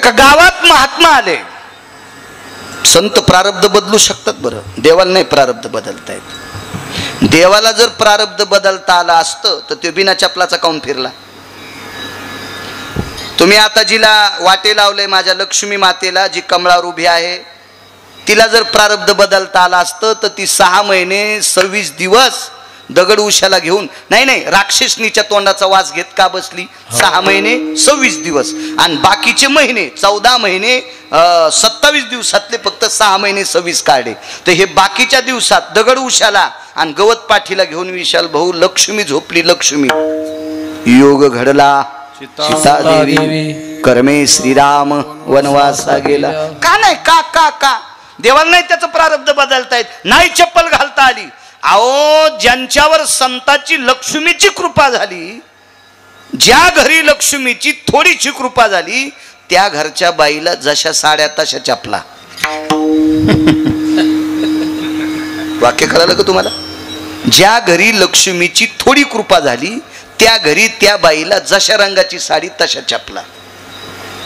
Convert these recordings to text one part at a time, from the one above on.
एका गावात महात्मा आले. संत प्रारब्ध बदलू शकतात बरं, देवाला नाही प्रारब्ध बदलता येत. देवाला जर प्रारब्ध बदलता आला असतं तर तो बिना चपलाचा काऊन फिरला. तुम्ही आता जिला वाटे लावले माझ्या लक्ष्मी मातेला, जी कमळावर उभी आहे, तिला जर प्रारब्ध बदलता आला असतं तर ती 6 महिने 26 दिवस दगड उशाला घेऊन, नाही राक्षसनीच्या तोंडाचा वास घेत का बसली. 6 महिने 26 दिवस आणि बाकीचे महिने 14 महिने 27 दिवसातले फक्त 6 महिने 26 काढे. तर हे बाकीच्या दिवसात दगड उशाला आणि गवत पाठीला घेऊन विशाल भाऊ लक्ष्मी झोपली. लक्ष्मी योग घडला सीतादेवी कर्मे श्रीराम वनवासा गेला. का नाही का का का देवाला नाही त्याचं प्रारब्ध बदलता येत, नाही चप्पल घालता आली. अहो ज्यांच्यावर संताची लक्ष्मीची कृपा झाली, ज्या घरी लक्ष्मीची थोडीशी कृपा झाली, त्या घरच्या बाईला जशा साड्या तशा चपला. वाक्य कळलं का तुम्हाला. ज्या घरी लक्ष्मीची थोडी कृपा झाली त्या घरी त्या बाईला जशा रंगाची साडी तशा चपला.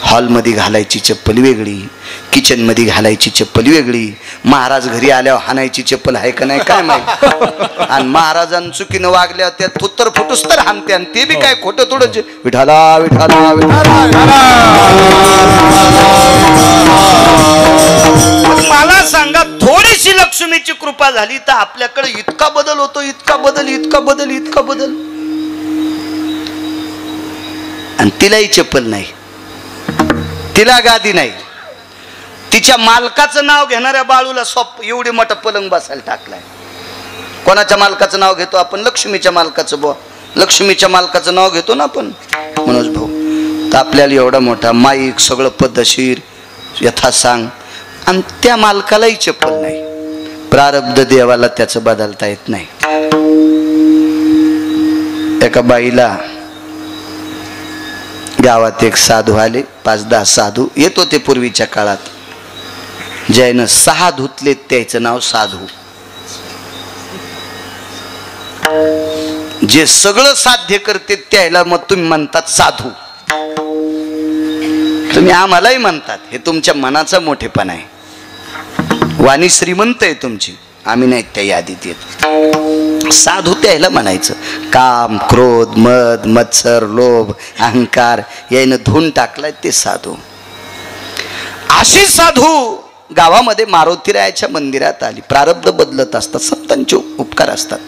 हॉलमध्ये घालायची चप्पल वेगळी, किचन मध्ये घालायची चप्पल वेगळी. महाराज घरी आल्यावर हाणायची चप्पल आहे का नाही काय माहिती. आणि महाराजांनी चुकीनं वागल्यावर त्या थुत्तर फुटूस तर हाणते, आणि ते बी काय खोटं थोडं विठाला विठाला विठाला. मला सांगा थोडीशी लक्ष्मीची कृपा झाली तर आपल्याकडे इतका बदल होतो, इतका बदल इतका बदल इतका बदल. आणि तिलाही चप्पल नाही, तिला गादी नाही. तिच्या मालकाचं नाव घेणाऱ्या बाळूला एवढे मोठा पलंग बसायला टाकलाय. कोणाच्या मालकाचं नाव घेतो आपण. लक्ष्मीच्या मालकाचं. बुवा लक्ष्मीच्या मालकाचं नाव घेतो ना आपण मनोज भाऊ. तर आपल्याला एवढा मोठा माईक सगळं पद्धतशीर यथा सांग, आणि त्या मालकालाही चप्पल नाही. प्रारब्ध देवाला त्याचं बदलता येत नाही. एका बाईला गावात एक साधू आले. 5-10 साधू येत होते पूर्वीच्या काळात. ज्यानं 6 धुतले त्याचं नाव साधू. जे सगळं साध्य करते त्याला मग तुम्ही म्हणतात साधू. तुम्ही आम्हालाही म्हणतात, हे तुमच्या मनाचा मोठेपणा आहे. वाणी श्रीमंत आहे तुमची, आम्ही नाही त्या यादीत येत. साधू त्याला म्हणायचं. काम क्रोध मद मत्सर लोभ अहंकार यानं धुवून टाकलाय ते साधू. अशी साधू गावामध्ये मारुतीरायाच्या मंदिरात आली. प्रारब्ध बदलत असतात, संतांचे उपकार असतात.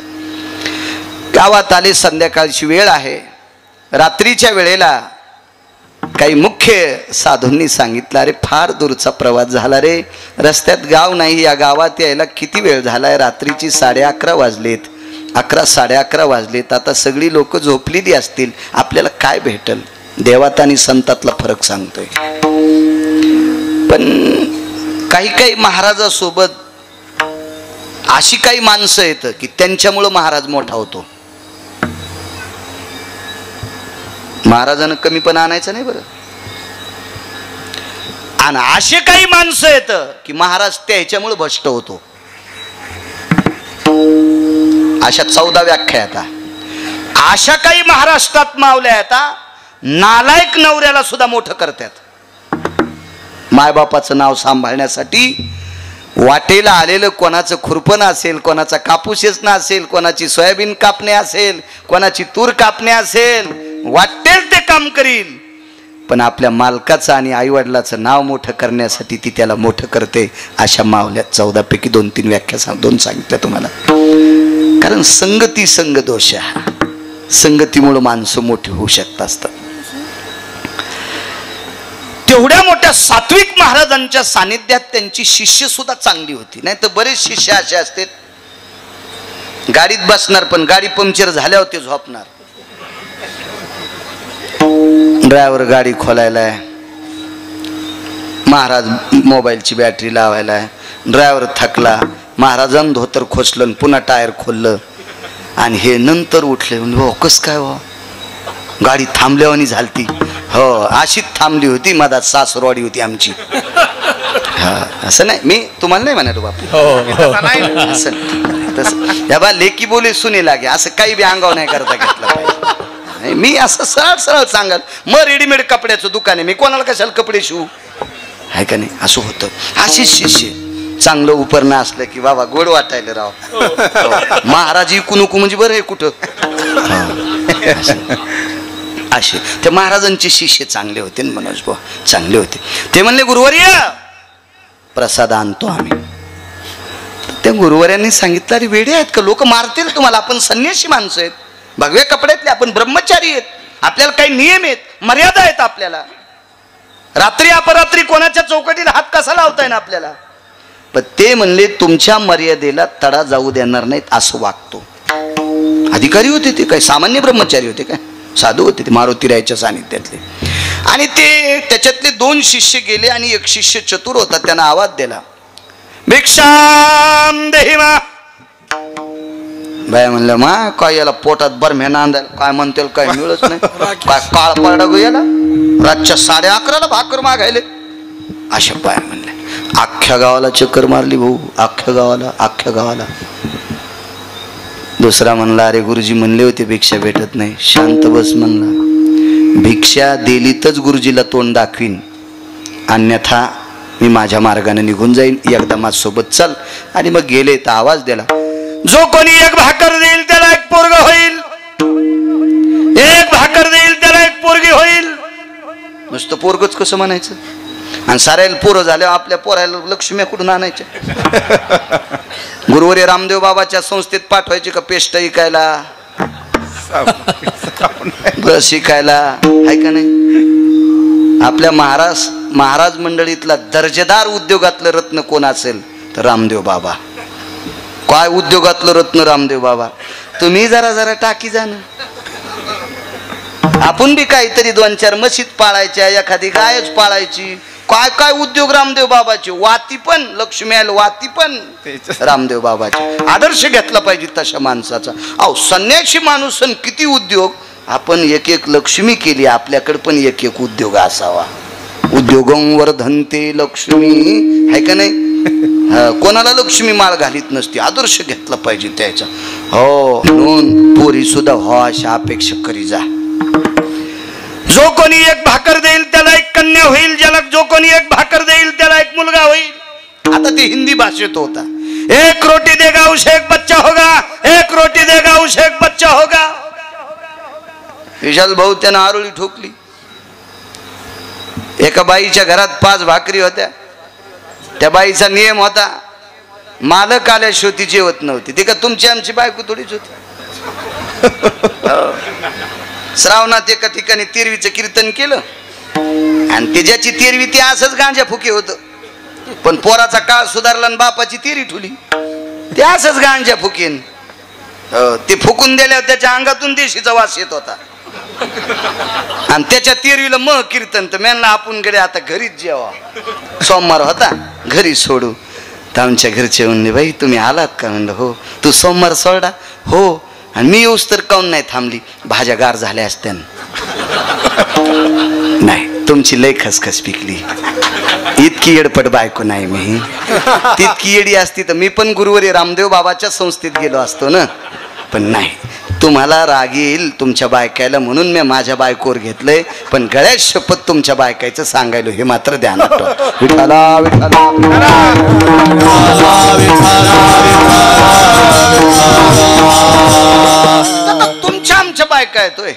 गावात आले. संध्याकाळची वेळ आहे. रात्रीच्या वेळेला काही मुख्य साधूंनी सांगितलं, अरे फार दूरचा प्रवास झाला रे, रस्त्यात गाव नाही, या गावात यायला किती वेळ झालाय. रात्रीची 11:30 वाजलेत, 11 साडे 11 वाजलेत. आता सगळी लोक झोपलेली असतील, आपल्याला काय भेटल. देवात आणि संतातला फरक सांगतोय. पण काही महाराजासोबत अशी काही माणसं येतं की त्यांच्यामुळं महाराज मोठा होतो. महाराजांना कमीपणा आणायचं नाही बरं. आणि असे काही माणसं येतं की महाराज त्याच्यामुळे भ्रष्ट होतो. अशा 14 व्याख्या आता. अशा काही महाराष्ट्रात मावल्या आता नालायक नवऱ्याला सुद्धा मोठं करतात. मायबापाचं नाव सांभाळण्यासाठी वाटेला आलेलं कोणाचं खुरपण असेल, कोणाचा कापूस येचणं असेल, कोणाची सोयाबीन कापणे असेल, कोणाची तूर कापणे असेल, वाटेल ते काम करील. पण आपल्या मालकाचं आणि आईवडिलाचं नाव मोठं करण्यासाठी ती त्याला मोठं करते. अशा मावल्या 14 पैकी 2-3 व्याख्या 2 सांगितल्या तुम्हाला. कारण संगती संग दोष, संगतीमुळे माणसं मोठी होऊ शकत असतात. तेवढ्या मोठ्या सात्विक महाराजांच्या सानिध्यात त्यांची शिष्य सुद्धा चांगली होती. नाही तर बरेच शिष्य असे असते, गाडीत बसणार पण गाडी पंक्चर झाल्यावर ते झोपणार. ड्रायव्हर गाडी खोलायला, महाराज मोबाईलची बॅटरी लावायला. ड्रायव्हर थकला, महाराजांनी धोतर खोचलं, पुन्हा टायर खोललं, आणि हे नंतर उठले. हो कस काय हो, गाडी थांबल्यावानी झालती. हो अशीच थांबली होती, मधात सासरवाडी होती आमची. हा असं नाही, मी तुम्हाला नाही म्हणतो बापू. असं तसं या बा लेकी बोले सुने लागे, असं काही बी अंगावर नाही करता घेतलं पाहिजे. मी असं सरळ सरळ सांगाल, मग रेडीमेड कपड्याचं दुकान आहे, मी कोणाला कशाला कपडे शिवू, आहे का नाही? असं होतं. अशीच शिष्य चांगलं उपरणं असलं की बाबा गोड वाटायला राव. महाराज इकू नको म्हणजे बरं आहे कुठं. असे त्या महाराजांचे शिष्य चांगले होते ना मनोज भाऊ, चांगले होते. ते म्हणले गुरुवर्य प्रसाद आणतो आम्ही. त्या गुरुवर्यांनी सांगितलं अरे वेडे आहेत का, लोक मारतील तुम्हाला, आपण संन्यासी माणसं आहेत, भगव्या कपड्यातले, आपण ब्रह्मचारी आहेत, आपल्याला काही नियम आहेत, मर्यादा आहेत आपल्याला. रात्री अपरात्री कोणाच्या चौकटीला हात कसा लावताय ना आपल्याला. पण ते म्हणले तुमच्या मर्यादेला तडा जाऊ देणार नाहीत असं वागतो. अधिकारी होते ते, काय सामान्य ब्रह्मचारी होते काय, साधू होते ते, मारुतीरायाच्या सानिध्यातले. आणि ते त्याच्यातले 2 शिष्य गेले आणि एक शिष्य चतुर होता, त्यानं आवाज दिला भिक्षाम देहि मा. बाय म्हणलं मा काय याला पोटात बरम्या नांदायला काय म्हणतील, काय मिळत नाही, काय काळ पडा गो याला, रातच्या 11:30ला भाकर मागायले. अशा बाय म्हणले. अख्ख्या गावाला चक्कर मारली भाऊ, अख्ख्या गावाला. दुसरा म्हणला अरे गुरुजी म्हणले होते भिक्षा भेटत नाही, शांत बस म्हणला, भिक्षा दिलीतच गुरुजीला तोंड दाखवीन, अन्यथा मी माझ्या मार्गाने निघून जाईन, एकदा माझ्यासोबत चल. आणि मग गेले तर आवाज दिला जो कोणी 1 भाकर देईल त्याला 1 पोरग होईल, 1 भाकर देईल त्याला 1 पोरगी होईल. नुसतं पोरगच कसं म्हणायचं, आणि साऱ्याला पोरं झाले, आपल्या पोरायला लक्ष्मी कुठून आणायच्या. गुरुवर्य रामदेव बाबाच्या संस्थेत पाठवायचे का पेस्ट इकायला, ब्रश शिकायला, आहे का नाही? आपल्या महाराज मंडळीतला दर्जेदार उद्योगातलं रत्न कोण असेल तर रामदेव बाबा. काय उद्योगातलं रत्न रामदेव बाबा. तुम्ही जरा टाकी जाणं, आपण बी काहीतरी 2-4 मशीद पाळायच्या, एखादी गायच पाळायची, काय उद्योग रामदेव बाबाचे. वाती पण लक्ष्मीला, वाती पण रामदेव बाबाचे. आदर्श घेतला पाहिजे तशा माणसाचा. अहो संन्यासी माणूस किती उद्योग, आपण 1-1 लक्ष्मी केली, आपल्याकडे पण 1-1 उद्योग असावा. उद्योगं वर्धन्ते लक्ष्मी, आहे का नाही? कोणाला लक्ष्मी माळ घालीत नसते, आदर्श घेतला पाहिजे त्याचा. हो म्हणून पोरी सुद्धा हो अशा अपेक्षा करी जा. जो कोणी 1 भाकर देईल त्याला 1 कन्या होईल, ज्याला जो कोणी 1 भाकर देईल त्याला 1 मुलगा होईल. आता ते हिंदी भाषेत होता. 1 रोटी देगा उसे 1 बच्चा होगा, 1 रोटी देगा उसे 1 बच्चा होगा. विशाल भाऊ त्यानं आरोळी ठोकली. एका बाईच्या घरात 5 भाकरी होत्या. त्या बाईचा नियम होता मालक आल्याशिवाय ती जेवत नव्हती. ते का तुमची आमची बायको थोडीच होती. श्रावणात एका ठिकाणी तेरवीचं कीर्तन केलं आणि त्याची तेरवी ती असंच गांजा फुके होतं. पण पोराचा काळ सुधारला आणि बापाची तेरी ठुली, ते असंच गांजा फुकेन. ते फुकून दिल्यावर त्याच्या अंगातून देशीचा वास येत होता. आणि त्याच्या तेरवीला मग कीर्तन, तर म्हणलं आपण गडे आता घरीच जेवा. सोमवार होता, घरी सोडू. तर आमच्या घरचे म्हणले बाई तुम्ही आलात का? म्हणलं हो. तू सोमवार सोडा? हो. आणि मी येऊस तर काऊन नाही थांबली? भाज्या गार झाल्या असत्या. नाही तुमची लय खसखस पिकली. इतकी येडपट बायको नाही मी. तितकी येडी असती तर मी पण गुरुवर्य रामदेव बाबाच्या संस्थेत गेलो असतो ना. पण नाही, तुम्हाला राग येईल तुमच्या बायकायला म्हणून मी माझ्या बायकोवर घेतलंय. पण गळ्यात शपथ तुमच्या बायकायचं सांगायलो हे मात्र ध्यानात ठेवा. विठाला विठाला तुमच्या आमच्या बायका येतोय.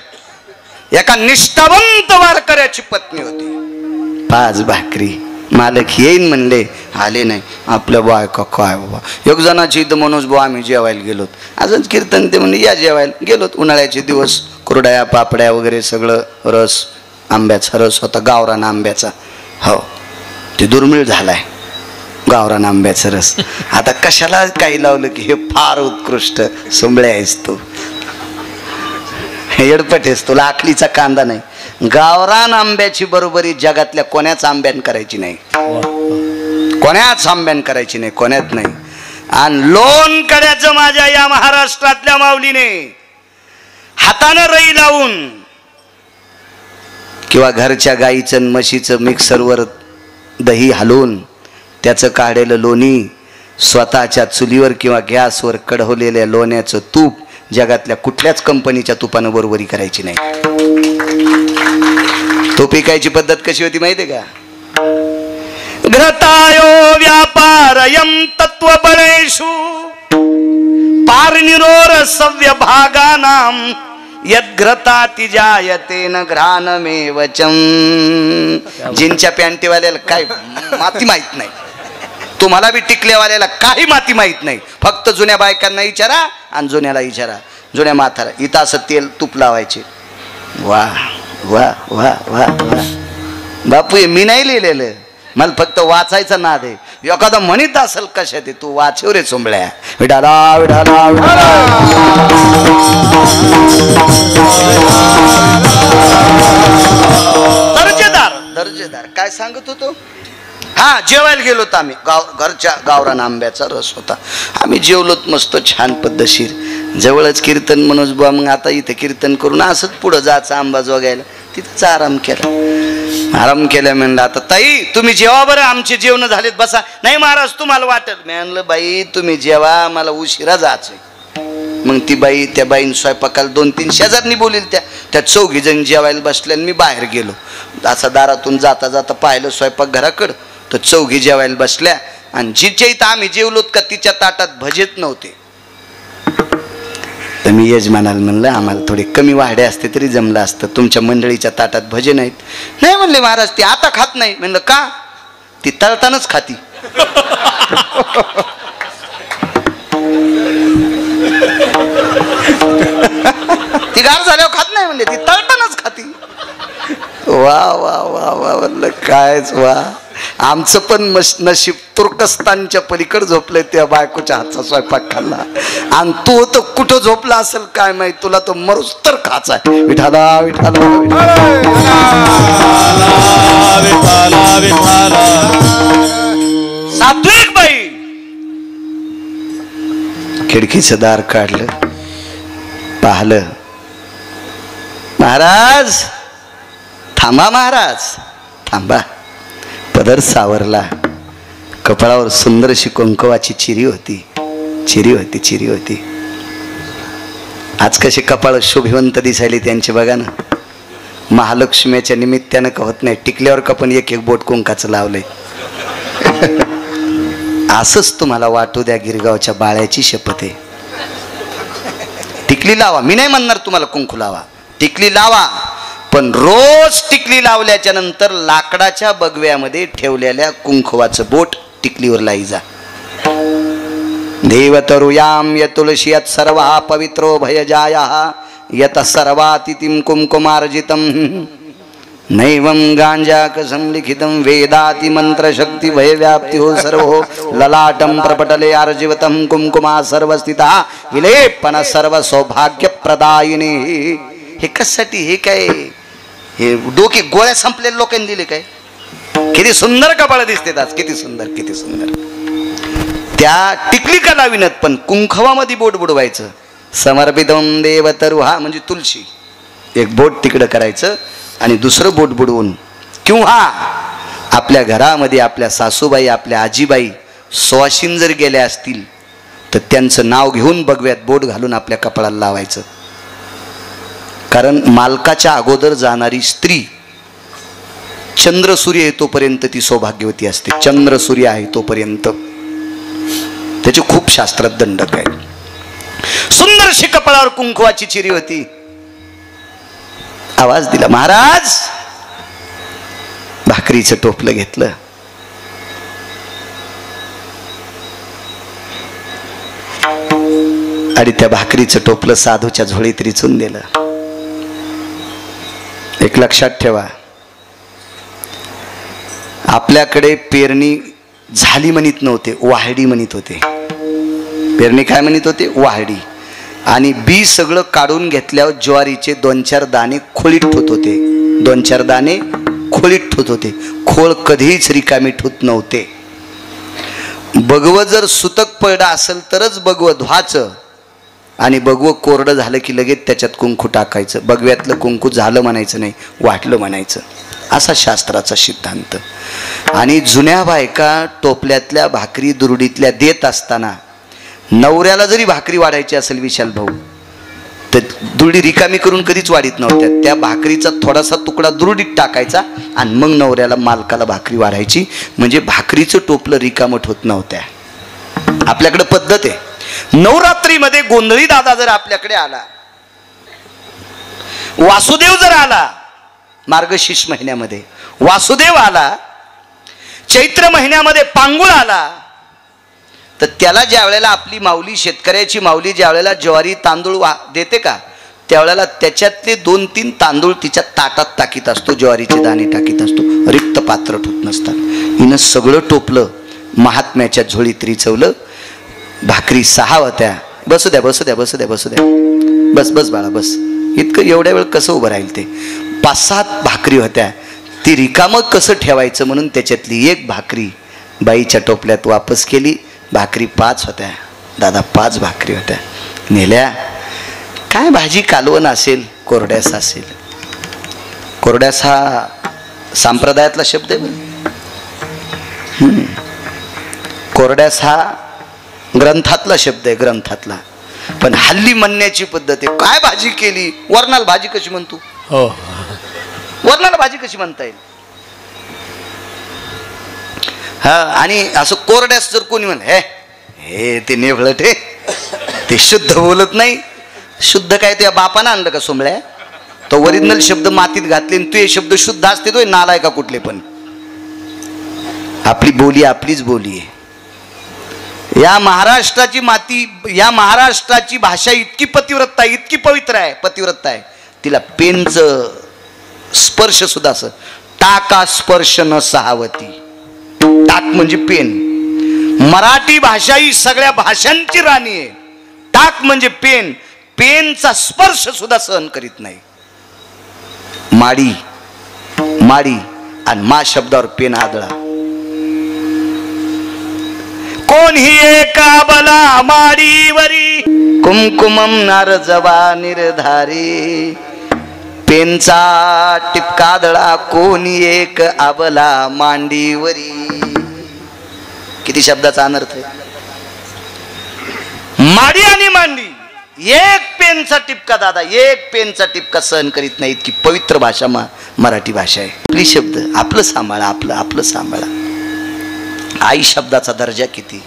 एका निष्ठावंत वारकऱ्याची पत्नी होती. 5 भाकरी. मालक येईन म्हणले, आले नाही. आपल्या बायका काय बाबा. 1 जणाची इथं मनोज भाऊ आम्ही जेवायला गेलोत. अजूनच कीर्तन ते म्हणजे या जेवायला गेलोत. उन्हाळ्याचे दिवस, कुरड्या पापड्या वगैरे सगळं, रस, आंब्याचा रस होता, गावरान आंब्याचा. हो ते दुर्मिळ झालाय गावरान आंब्याचा रस. आता कशाला काही लावलं की हे फार उत्कृष्ट सोंबळे आहेस तू, येडपट आहेस, तुला आखलीचा कांदा नाही. गावरान आंब्याची बरोबरी जगातल्या कोण्याच आंब्यान करायची नाही, कोण्याच आंब्यान करायची नाही, कोण्यात नाही. आणि लोणकड्याचं माझ्या या महाराष्ट्रातल्या माऊलीने हातानं रई लावून किंवा घरच्या गाईचं म्हशीचं मिक्सरवर दही हलवून त्याचं काढलेलं लोणी, स्वतःच्या चुलीवर किंवा गॅसवर कढवलेल्या लोण्याचं तूप जगातल्या कुठल्याच कंपनीच्या तुपानं बरोबरी करायची नाही. तो पिकायची पद्धत कशी होती माहिती आहे का? घृतायो व्यापारयं तत्वबलेषु पारनिरोर सव्य भागानाम यद्घ्रताति जायते न घ्राणमेवचम. जिनच्या पॅन्टीवाल्याला काय माती माहित नाही, तुम्हाला बी टिकलेवाल्याला काही माती माहित नाही. फक्त जुन्या बायकांना विचारा आणि जुन्याला विचारा, जुन्या म्हातारा इथं असं तेल तूप लावायचे. वा वा वा वा वा बापू, मी नाही लिहिलेलं, मला फक्त वाचायचं नाद आहे. एखादा म्हणत असेल कशा ते तू वाचव रे चोंबळ्या. विठाला विठाला दर्जेदार दर्जेदार काय सांगत होतो. हा, जेवायला गेलो होतो आम्ही. घरच्या गावरान आंब्याचा रस होता. आम्ही जेवलोत मस्त छान पद्धतशीर. जवळच कीर्तन मनोज बुवा, मग आता इथे कीर्तन करून असंच पुढं जायचं आंबा जोगायला. तिथंच आराम केला. आराम केल्या म्हणलं आता ताई तुम्ही जेवा बरं, आमचे जेवण झालेत बसा. नाही महाराज तुम्हाला वाटत. मी म्हणलं बाई तुम्ही जेवा, मला उशिरा जायचंय. मग ती बाई, त्या बाईन स्वयंपाकाला 2-3 शेजारनी बोलील, त्या 4 जण जेवायला बसल्या. मी बाहेर गेलो. असा दारातून जाता जाता पाहिलं स्वयंपाक घराकडं, तर 4 जेवायला बसल्या. आणि जिच्या इथं आम्ही जेवलोत का तिच्या ताटात भजेत नव्हते. तर मी यजमानाला म्हणलं आम्हाला थोडे कमी वाढे असते तरी जमलं असतं, तुमच्या मंडळीच्या ताटात भजे नाहीत. नाही म्हणले महाराज ती आता खात नाही. म्हणलं का? ती तळतानाच खाती. ती गार झाल्यावर खात नाही म्हणले, ती तळतानाच खाती. वा वा वा वा म्हणलं कायच वा. आमचं पण नशीब तुर्कस्तानच्या पलीकडे झोपलंय. त्या बायकोच्या हातचा स्वयंपाक खाल्ला. आणि तू तर कुठं झोपला असेल काय माहित, तुला तर मरूस तर खाचा. विठाला विठाला सात्विक बाई. खिडकीचं दार काढलं, पाहिलं. महाराज थांबा, महाराज थांबा. पदर सावरला. कपाळावर सुंदर अशी कुंकवाची चिरी होती. चिरी होती, चिरी होती. आज कसे कपाळ शोभिवंत दिसायले त्यांचे बघा ना. महालक्ष्मीच्या निमित्तानं का होत नाही, टिकल्यावर का पण एक बोट कुंकाचं लावलंय. असंच तुम्हाला वाटू द्या, गिरगावच्या बाळ्याची शपथ आहे. टिकली लावा, मी नाही म्हणणार तुम्हाला कुंकू लावा, टिकली लावा. पण रोज टिकली लावल्याच्या नंतर लाकडाच्या बगव्यामध्ये ठेवलेल्या कुंकवाचं बोट टिकलीवर लाई जा. देवतरुयाम यतुलसियत सर्वा पवित्रो भयजाया यत सर्वातिथिं कुंकुमार्जितं नैवं गांजाकसं लिखितं वेदाति मंत्रशक्ति भयव्याप्ति हो सर्वो ललाटं प्रपटले अर्जिवतं कुंकुमा सर्वस्थिता विलेपन सर्व सौभाग्य प्रदायिनी. हे कशासाठी? हे काय हे डोके गोळ्या संपलेल्या लोकांनी दिले काय? किती सुंदर कपाळ दिसते आज, किती सुंदर, किती सुंदर. त्या टिकली का लाविनत पण कुंकवामध्ये बोट बुडवायचं. समर्पितं देवतरुहा म्हणजे तुलसी. एक बोट तिकडं करायचं आणि दुसरं बोट बुडवून, किंवा आपल्या घरामध्ये आपल्या सासूबाई आपल्या आजीबाई सुवासिन जर गेल्या असतील तर त्यांचं नाव घेऊन बगव्यात बोट घालून आपल्या कपाळाला लावायचं. कारण मालकाच्या अगोदर जाणारी स्त्री चंद्र सूर्य येतोपर्यंत ती सौभाग्यवती असते. चंद्र सूर्य आहे तोपर्यंत. त्याचे खूप शास्त्रात दंडक आहे. सुंदरशी कपाळावर कुंकवाची चिरी होती. आवाज दिला. महाराज भाकरीचं टोपलं घेतलं. आणि त्या भाकरीचं टोपलं साधूच्या झोळीत रिचून दिलं. एक लक्षात ठेवा, आपल्याकडे पेरणी झाली म्हणत नव्हते, वाहडी म्हणत होते. पेरणी काय म्हणत होते? वाहडी. आणि बी सगळं काढून घेतल्यावर ज्वारीचे 2-4 दाणे खोळीत ठेवत होते. 2-4 दाणे खोळीत ठेवत होते. खोळ कधीच रिकामी ठेवत नव्हते. बगवं जर सुतक पडलं असेल तरच बगवं धुवायचं आणि बगवं कोरडं झालं की लगेच त्याच्यात कुंकू टाकायचं. बगव्यातलं कुंकू झालं म्हणायचं नाही, वाटलं म्हणायचं. असा शास्त्राचा सिद्धांत. आणि जुन्या बायका टोपल्यातल्या भाकरी दुरुडीतल्या देत असताना नवऱ्याला जरी भाकरी वाढायची असेल विशाल भाऊ तर दुरडी रिकामी करून कधीच वाढीत नव्हत्या. त्या भाकरीचा थोडासा तुकडा दुरडीत टाकायचा आणि मग नवऱ्याला मालकाला भाकरी वाढायची, म्हणजे भाकरीचं टोपलं रिकामट होत नव्हत्या. आपल्याकडे पद्धत आहे. नवरात्रीमध्ये गोंधळी दादा जर आपल्याकडे आला, वासुदेव जर आला, मार्गशीर्ष महिन्यामध्ये वासुदेव आला, चैत्र महिन्यामध्ये पांगुळ आला, तर त्याला ज्या वेळेला आपली माऊली, शेतकऱ्याची माऊली ज्या वेळेला ज्वारी तांदूळ देते का, त्यावेळेला त्याच्यातले 2-3 तांदूळ तिच्या ताटात टाकीत असतो, ज्वारीचे दाणे टाकीत असतो, रिक्त पात्र ठेवत नसतात. हिनं सगळं टोपलं महात्म्याच्या झोळीत रिचवलं. भाकरी 6 होत्या. बसू द्या बसू द्या बसू द्या बसू द्या, बस बस बाळा बस. इतकं एवढ्या वेळ कसं उभं राहील ते. 5-7 भाकरी होत्या. ती रिकामं कसं ठेवायचं म्हणून त्याच्यातली एक भाकरी बाईच्या टोपल्यात वापस केली. भाकरी 5 होत्या. दादा 5 भाकरी होत्या. नेल्या. काय भाजी कालवण असेल, कोरड्यास असेल. कोरड्यास हा संप्रदायातला शब्द आहे. कोरड्यास हा ग्रंथातला शब्द आहे, ग्रंथातला. पण हल्ली म्हणण्याची पद्धत आहे. काय भाजी केली, वरणाला भाजी कशी म्हणतो? हो, वरणाला भाजी कशी म्हणता येईल? हा, आणि असं कोरड्यास जर कोणी म्हण, हे ते नेवळट आहे, ते शुद्ध बोलत नाही. शुद्ध काय त्या बापानं आणलं का सोमळ्या? तो ओरिजिनल शब्द मातीत घातले, तू हे शब्द शुद्ध असते तो नालाय का कुठले पण? आपली बोली आपलीच बोली आहे. या महाराष्ट्राची माती, या महाराष्ट्राची भाषा इतकी पतिव्रता आहे, इतकी पवित्र आहे, पतिव्रता आहे. तिला पेनचं स्पर्श सुद्धा असं टाका स्पर्श न सहावती. टाक म्हणजे पेन. मराठी भाषा ही सगळ्या भाषांची राणी आहे. टाक म्हणजे पेन. पेनचा स्पर्श सुद्धा सहन करीत नाही. माडी, माडी आणि मा शब्दावर पेन आदळा. कोणी एका बला माडीवरी कुमकुमम नारजवा निर्धारी. पेनचा टिपका दळा कोणी एक आबला मांडीवरी. किती शब्दाचा अनर्थ आहे. माडी आणि मांडी, एक पेनचा टिपका दादा, एक पेनचा टिपका सहन करीत नाही. इतकी पवित्र भाषा मराठी भाषा आहे. आपली शब्द आपलं सांभाळा, आपलं आपलं सांभाळा. आई शब्दाचा दर्जा किती,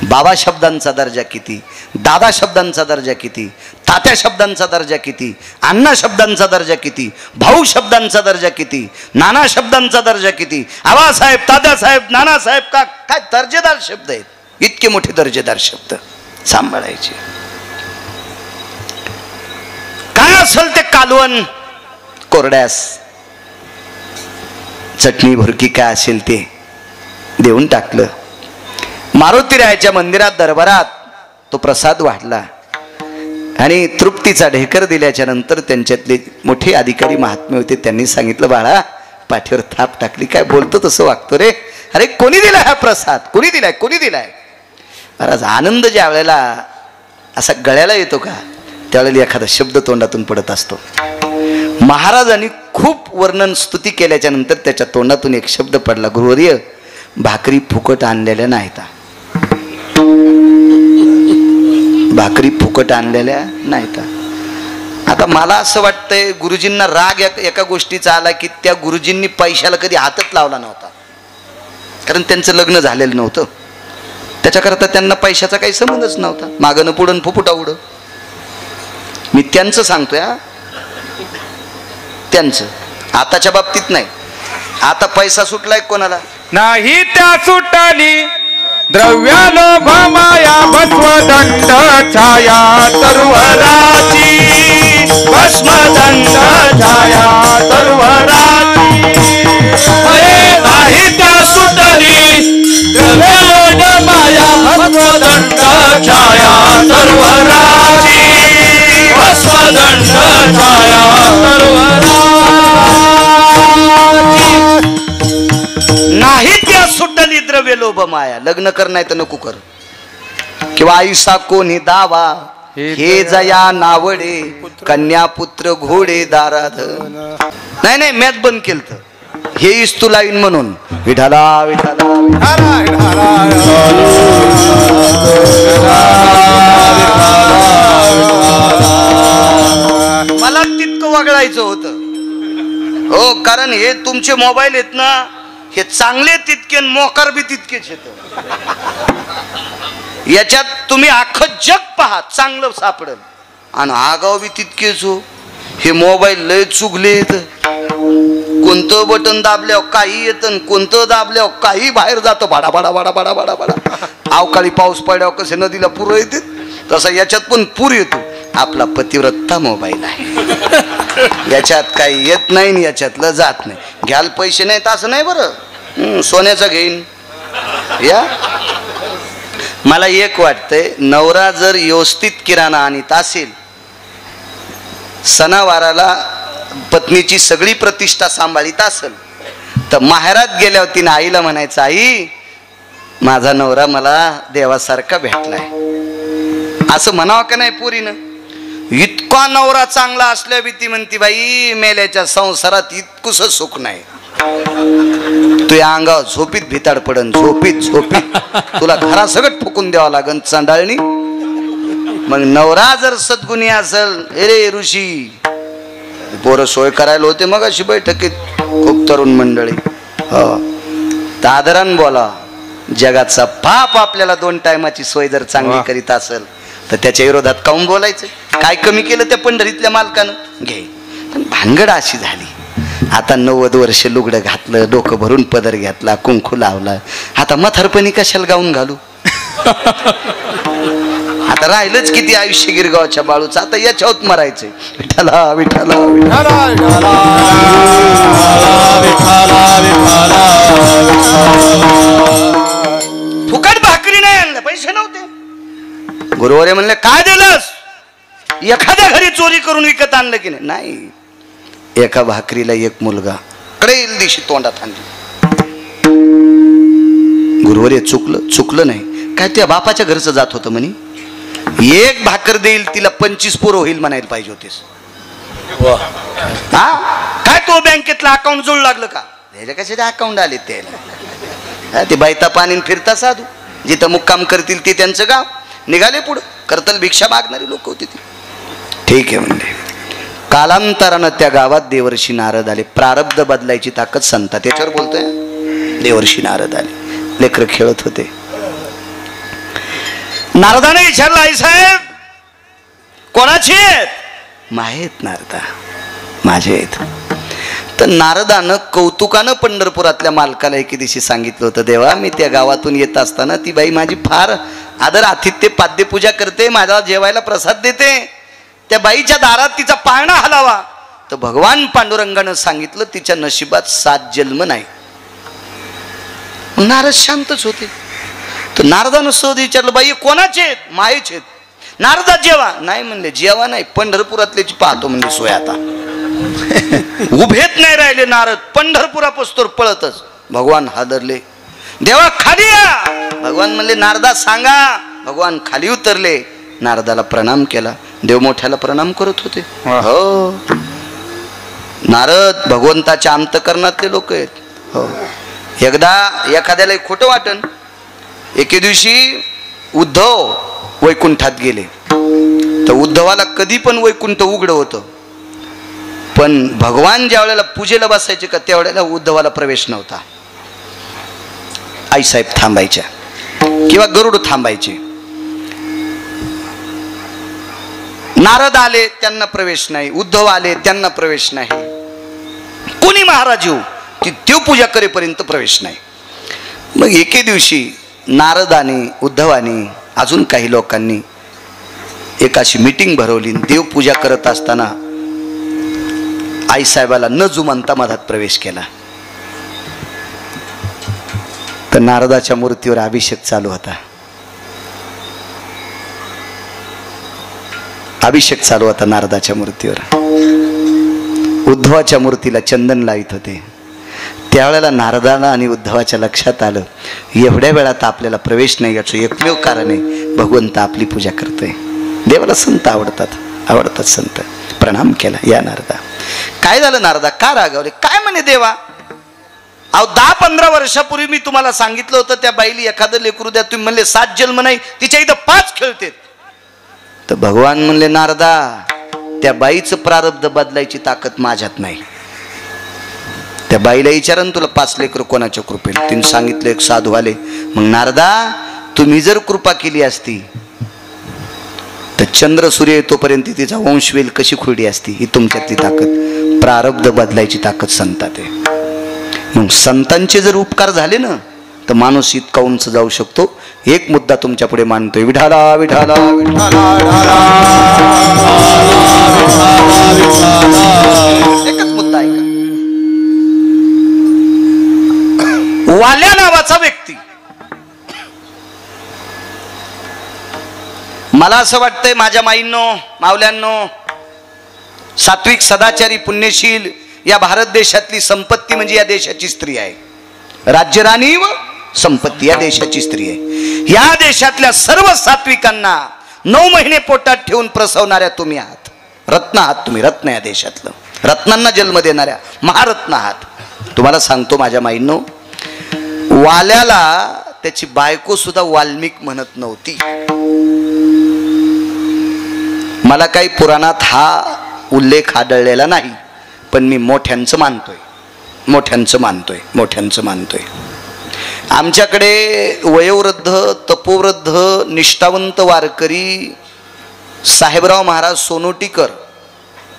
बाबा शब्दांचा दर्जा किती, दादा शब्दांचा दर्जा किती, तात्या शब्दांचा दर्जा किती, अण्णा शब्दांचा दर्जा किती, भाऊ शब्दांचा दर्जा किती, नाना शब्दांचा दर्जा किती. आबासाहेब, तात्यासाहेब, नानासाहेब, का काय दर्जेदार शब्द आहेत. इतके मोठे दर्जेदार शब्द सांभाळायचे. काय असेल ते कालवण, कोरड्यास चटणी भुरकी काय असेल ते देऊन टाकलं. मारुतीरायाच्या मंदिरात दरबारात तो प्रसाद वाढला आणि तृप्तीचा ढेकर दिल्याच्या नंतर त्यांच्यातले मोठे अधिकारी महात्मे होते. त्यांनी सांगितलं, बाळा पाठीवर थाप टाकली, काय बोलतो तसं वागतो रे. अरे कोणी दिलाय हा प्रसाद, कोणी दिलाय, कोणी दिलाय? महाराज आनंद ज्या वेळेला असा गळ्याला येतो का, त्यावेळेला एखादा शब्द तोंडातून पडत असतो. महाराजांनी खूप वर्णन स्तुती केल्याच्या नंतर त्याच्या तोंडातून एक शब्द पडला, गुरुवर्य भाकरी फुकट आणलेल्या नाहीत. भाकरी फुकट आणलेल्या नाहीत. आता मला असं वाटतंय गुरुजींना राग एका गोष्टीचा आला की त्या गुरुजींनी पैशाला कधी हातच लावला नव्हता, कारण त्यांचं लग्न झालेलं नव्हतं. त्याच्याकरता त्यांना पैशाचा काही संबंधच नव्हता. मागणं पुढं फुफुटा उड. मी त्यांचं सांगतोय, त्यांचं. आताच्या बाबतीत नाही. आता पैसा सुटलाय कोणाला नाही, त्या सुटली द्रव्यालोभ माया भस्मदंड छाया तरुवराची. भस्मदंड छाया तरुवराची. नाही त्या सुटली द्रव्यालोभ माया भस्मदंड छाया तरुवराची. भस्मदंड छाया तरुवराची. नाही त्या सुटली द्रव्य लोभ माया. लग्न कर नाही तर नको कर, किंवा आयुषा कोणी दावा हे जया नावडे कन्या पुत्र घोडे दाराध. नाही नाही, मॅच बंद केलं तर हे इस्तू लाईन म्हणून. विठाला विठाला विठाला मला तितकं वगळायचं होतं हो, कारण हे तुमचे मोबाईल आहेत ना, हे चांगले तितके मोकार बी तितकेच येत. याच्यात तुम्ही अख्खं जग पहा, चांगलं सापडेल आणि आगाव बी तितकेच हो. हे मोबाईल लय चुगलेत, कोणतं बटन दाबल्यावर काही येतं, कोणतं दाबल्यावर काही बाहेर जातं, भाडा भाडा भाडा भाडा भाडा भाडा. अवकाळी पाऊस पडल्यावर कसे नदीला पूर येते तसा याच्यात पण पूर येतो. आपला पतिव्रता मोबाईल आहे, याच्यात काही येत नाही, याच्यातलं जात नाही. घ्याल पैसे नाहीत असं नाही बरं, सोन्याचं घेईन या. मला एक वाटतंय, नवरा जर व्यवस्थित किराणा आणीत असेल, सणावाराला पत्नीची सगळी प्रतिष्ठा सांभाळीत असेल, तर माहेरात गेल्यावर तिने आईला म्हणायचं, आई माझा नवरा मला देवासारखा भेटलाय, असं म्हणावं का नाही पोरीनं. इतका नवरा चांगला असल्या भीती म्हणती, बाई मेल्याच्या संसारात इतकुस सुख नाही, तुझ्या अंगावर झोपीत भिताड पडन, झोपीत झोपीत तुला घरा सगळं ठोकून द्यावं लागन चांडाळणी. मग नवरा जर सद्गुणी असेल, रे ऋषी पोरं सोय करायला होते मग अशी बैठकीत खूप तरुण मंडळी, तर आदरान बोला. जगाचा पाप आपल्याला 2 टायमाची सोय जर चांगली करीत असेल तर त्याच्या विरोधात काऊन बोलायचं. काय कमी केलं त्या पंढरीतल्या मालकानं, घे. पण भानगड अशी झाली, आता 90 वर्ष लुगडं घातलं, डोकं भरून पदर घेतला, कुंकू लावला, आता म्हातारपणी कशाला गाऊन घालू. आता राहिलंच किती आयुष्य गिरगावच्या बाळूचं, आता याच्यावर मरायचंय. विठ्ठला विठ्ठला फुकट भाकरी नाही आणलं, पैसे नव्हते. गुरुवारे म्हणले, काय दिलंस. एखाद्या घरी चोरी करून विकत आणलं की नाही. एका भाकरीला एक मुलगा कडेल दिवशी तोंडात आणली. गुरुवारी चुकलं नाही काय, त्या बापाच्या घरचं जात होतं म्हणे, एक भाकर देईल तिला 25 पोरं होईल म्हणायला पाहिजे होतेस. हा काय तो बँकेतला अकाउंट जोड लागलं का, त्याच्या कशाचे अकाउंट आले त्याला. ते बायता पाणी फिरता साधू, जिथं मुक्काम करतील ते त्यांचं गाव. निघाले पुढं, करतल भिक्षा मागणारी लोक होती ती. ठीक आहे म्हणले. कालांतरानं त्या गावात देवर्षी नारद आले. प्रारब्ध बदलायची ताकद संता, त्याच्यावर बोलतोय. देवर्षी नारद आले, लेकर खेळत होते. नारदाने विचारलं, आई साहेब कोणाची आहेत. माहेत नारदा, माझे आहेत. तर नारदानं कौतुकानं पंढरपुरातल्या मालकाला एके दिवशी सांगितलं होतं, देवा मी त्या गावातून येत असताना ती बाई माझी फार आदर आतिथ्य पाद्यपूजा करते, माझा जेवायला प्रसाद देते, त्या बाईच्या दारात तिचा पाळणा हलावा. तर भगवान पांडुरंगानं सांगितलं तिच्या नशिबात 7 जन्म नाही. नारद शांतच होते. तर नारदानं सहज विचारलं, बाई कोणाचे आहेत. मायेचे आहेत. नारदा जेवा नाही म्हणले, जेवा नाही पंढरपुरातल्याची पाहतो म्हणजे सोय. आता उभेत नाही राहिले नारद, पंढरपुरापासून पळतच. भगवान हादरले, देवा खाली या. भगवान म्हणले, नारदा सांगा. भगवान खाली उतरले, नारदाला प्रणाम केला. देव मोठ्याला प्रणाम करत होते. हो, नारद भगवंताच्या अंतकरणातले लोक आहेत. हो, एकदा एखाद्याला खोटं वाटन. एके दिवशी उद्धव वैकुंठात गेले. तर उद्धवाला कधी पण वैकुंठ उघडं होतं, पण भगवान ज्या वेळेला पूजेला बसायचे का त्यावेळेला उद्धवाला प्रवेश नव्हता. आईसाहेब थांबायच्या किंवा गरुड थांबायचे. नारद आले त्यांना प्रवेश नाही, उद्धव आले त्यांना प्रवेश नाही. कोणी महाराज येऊ की देवपूजा करेपर्यंत प्रवेश नाही. मग एके दिवशी नारदाने, उद्धवाने, अजून काही लोकांनी एक अशी मीटिंग भरवली. देवपूजा करत असताना आईसाहेबाला न जुमानता मधात प्रवेश केला. तर नारदाच्या मूर्तीवर अभिषेक चालू होता. अभिषेक चालू होता नारदाच्या मूर्तीवर. उद्धवाच्या मूर्तीला चंदन लावित होते. त्यावेळेला नारदाला आणि उद्धवाच्या लक्षात आलं, एवढ्या वेळात आपल्याला प्रवेश नाही, याचं एकमेव कारण आहे भगवंत आपली पूजा करतोय. देवाला संत आवडतात संत. प्रणाम केला, या नारदा. काय झालं नारदा, का रागावले. काय म्हणे देवा, अहो 10-15 वर्षापूर्वी मी तुम्हाला सांगितलं होतं त्या बाईली एखादं लेकरू द्या, तुम्ही म्हणले 7 जन्म नाही, तिच्या इथं 5 खेळते. तर भगवान म्हणले, नारदा त्या बाईचं प्रारब्ध बदलायची ताकद माझ्यात नाही. त्या बाईला विचारन तुला 5 लेकरं कोणाच्या कृपेने. तिने सांगितलं एक साधू आले. मग नारदा तुम्ही जर कृपा केली असती तर चंद्र सूर्य येतोपर्यंत तिचा वंशवेल कशी खुरडी असती. ही तुमच्यातली ताकद, प्रारब्ध बदलायची ताकद संतात आहे. मग संतांचे जर उपकार झाले ना तर माणूस इतका उंच जाऊ शकतो. एक मुद्दा तुमच्या पुढे मांडतोय. विठाला विठाला विठाला. एकच मुद्दा आहे का. वाल्या नावाचा व्यक्ती, मला असं वाटतंय माझ्या माईंनो, मावल्यांनो, सात्विक सदाचारी पुण्यशील या भारत देशातली संपत्ती म्हणजे या देशाची स्त्री आहे. राज्यराणी व संपत्ती या देशाची स्त्री आहे. या देशातल्या सर्व सात्विकांना 9 महिने पोटात ठेवून प्रसवणाऱ्या तुम्ही आहात. रत्न आहात तुम्ही. रत्न या देशातलं, रत्नांना जन्म देणाऱ्या महारत्न आहात. तुम्हाला सांगतो माझ्या माईंनो, वाल्याला त्याची बायको सुद्धा वाल्मिक म्हणत नव्हती. मला काही पुराणात हा उल्लेख आढळलेला नाही, पण मी मोठ्यांचं मानतोय. आमच्याकडे वयोवृद्ध, तपोवृद्ध, निष्ठावंत वारकरी साहेबराव महाराज सोनोटीकर,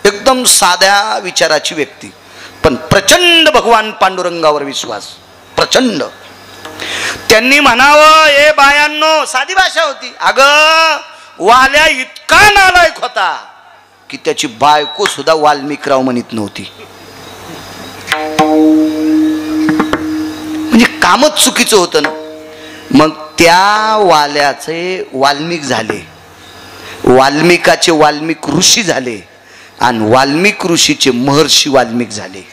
एकदम साध्या विचाराची व्यक्ती, पण प्रचंड भगवान पांडुरंगावर विश्वास, प्रचंड. त्यांनी म्हणावं, ए बायांनो, साधी भाषा होती, अगं वाल्या इतका नालायक होता की त्याची बायको सुद्धा वाल्मिकराव म्हणत नव्हती. म्हणजे कामच चुकीचं होतं ना. मग त्या वाल्याचे वाल्मिक झाले, वाल्मिकाचे वाल्मिक ऋषी झाले, आणि वाल्मिक ऋषीचे महर्षी वाल्मिक झाले.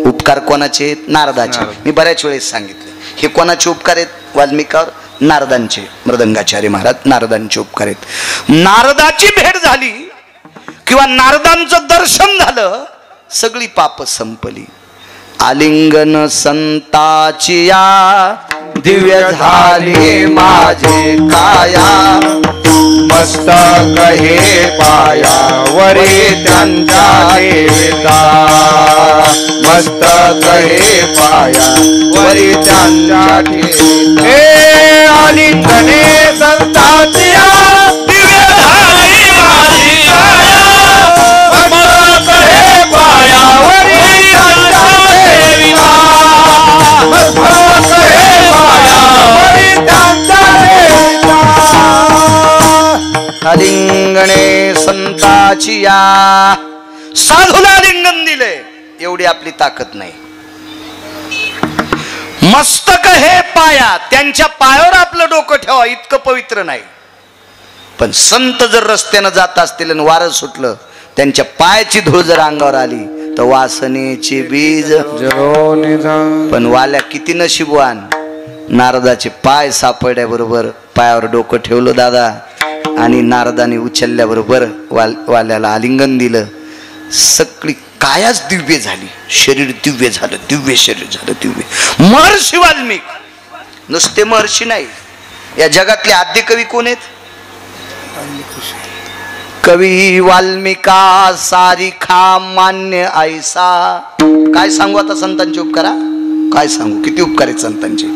उपकार कोणाचे? नारदाचे. मी बऱ्याच वेळेस सांगितले हे कोणाचे उपकार आहेत वाल्मिकावर? नारदांचे. मृदंगाचार्य महाराज नारदांचे उपकार आहेत. नारदाची भेट झाली किंवा नारदांचं दर्शन झालं, सगळी पाप संपली. आलिंगन संताची या दिव्य झाली माझे काया, मस्तक हे पायावरी त्यांच्या ठेविता, मस्तक हे पायावरी त्यांच्या ठेविता. हे आलिंगने संताची दिव्य झाली माझी काया, मस्तक हे पायावरी त्यांच्या ठेविता, मस्तक हे पायावरी त्यांच्या ठेविता. आलिंगणे संताची या. साधूला आलिंगन दिले एवढी आपली ताकद नाही. मस्तक हे पाया, त्यांच्या पायावर आपलं डोकं ठेवा इतकं पवित्र नाही. पण संत जर रस्त्यानं जात असतील आणि वारं सुटलं, त्यांच्या पायाची धूळ जर अंगावर आली तर वासनेचे बीज. पण वाल्या किती नशीबवान, नारदाचे पाय सापडल्याबरोबर पायावर डोकं ठेवलं दादा, आणि नारदाने उचलल्याबरोबर वाल्याला आलिंगन दिलं. सगळी कायाच दिव्य झाली, शरीर दिव्य झालं, दिव्य शरीर झालं, दिव्य. महर्षी वाल्मिक, नुसते महर्षी नाही, या जगातले आद्य कवी कोण आहेत? कवी वाल्मिका सारिखा मान्य ऐसा. काय सांगू आता संतांचे उपकारा, काय सांगू, किती उपकार आहेत संतांचे.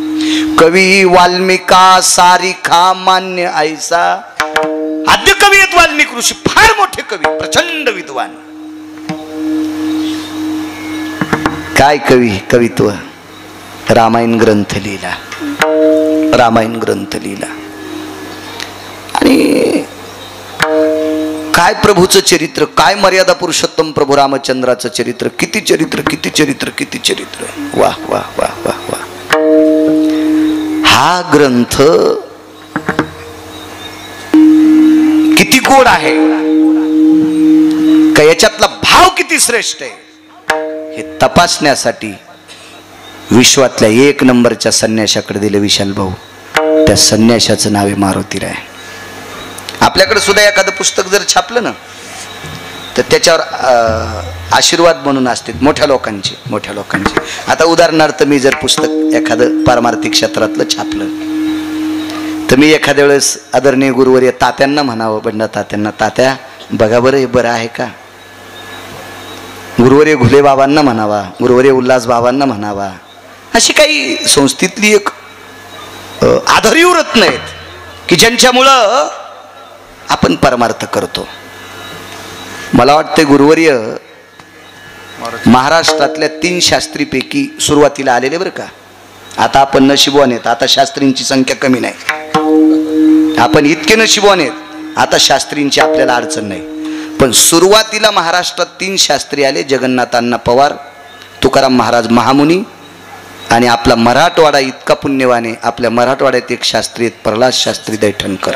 कवी वाल्मिका सारिखा मान्य ऐसा. आद्य कवी आहेत वाल्मिक ऋषी, फार मोठे कवी, प्रचंड विद्वान. काय कवी, कवित्व. रामायण ग्रंथ लिहिला, रामायण ग्रंथ लिहिला. आणि काय प्रभूचं चरित्र, काय मर्यादा पुरुषोत्तम प्रभू रामचंद्राचं चरित्र, किती चरित्र, किती चरित्र, किती चरित्र. वाह वाह वाह वाह वाह. हा ग्रंथ किती गोड आहे, का याच्यातला भाव किती श्रेष्ठ आहे, हे तपासण्यासाठी विश्वातल्या 1 नंबरच्या संन्याशाकडे दिले विशाल भाऊ. त्या संन्याशाचं नाव आहे मारुतीराय. आपल्याकडे सुद्धा एखादं पुस्तक जर छापलं ना तर त्याच्यावर आशीर्वाद म्हणून असते मोठ्या लोकांचे, मोठ्या लोकांचे. आता उदाहरणार्थ मी जर पुस्तक एखादं पारमार्थिक क्षेत्रातलं छापलं तर मी एखाद्या वेळेस आदरणीय गुरुवर्य तात्यांना म्हणावं, बंडा तात्यांना, तात्या बघा बरं हे बरं आहे का. गुरुवर्य घुले बाबांना म्हणावा, गुरुवर्य उल्हास बाबांना म्हणावा, अशी काही संस्थेतली एक आधारीव रत्न आहेत की ज्यांच्यामुळं आपण परमार्थ करतो. मला वाटते गुरुवर्य महाराष्ट्रातल्या 3 शास्त्रीपैकी सुरुवातीला आलेले बरं का. आता आपण नशिबवान आहेत, आता शास्त्रींची संख्या कमी नाही. आपण इतके नशिबवान आहेत, आता शास्त्रींची आपल्याला अडचण नाही. पण सुरुवातीला महाराष्ट्रात 3 शास्त्री आले, जगन्नाथ अण्णा पवार, तुकाराम महाराज महामुनी आणि आपला मराठवाडा इतका पुण्यवान आहे. आपल्या मराठवाड्यात एक शास्त्री आहेत, प्रल्हाद शास्त्री दैठणकर.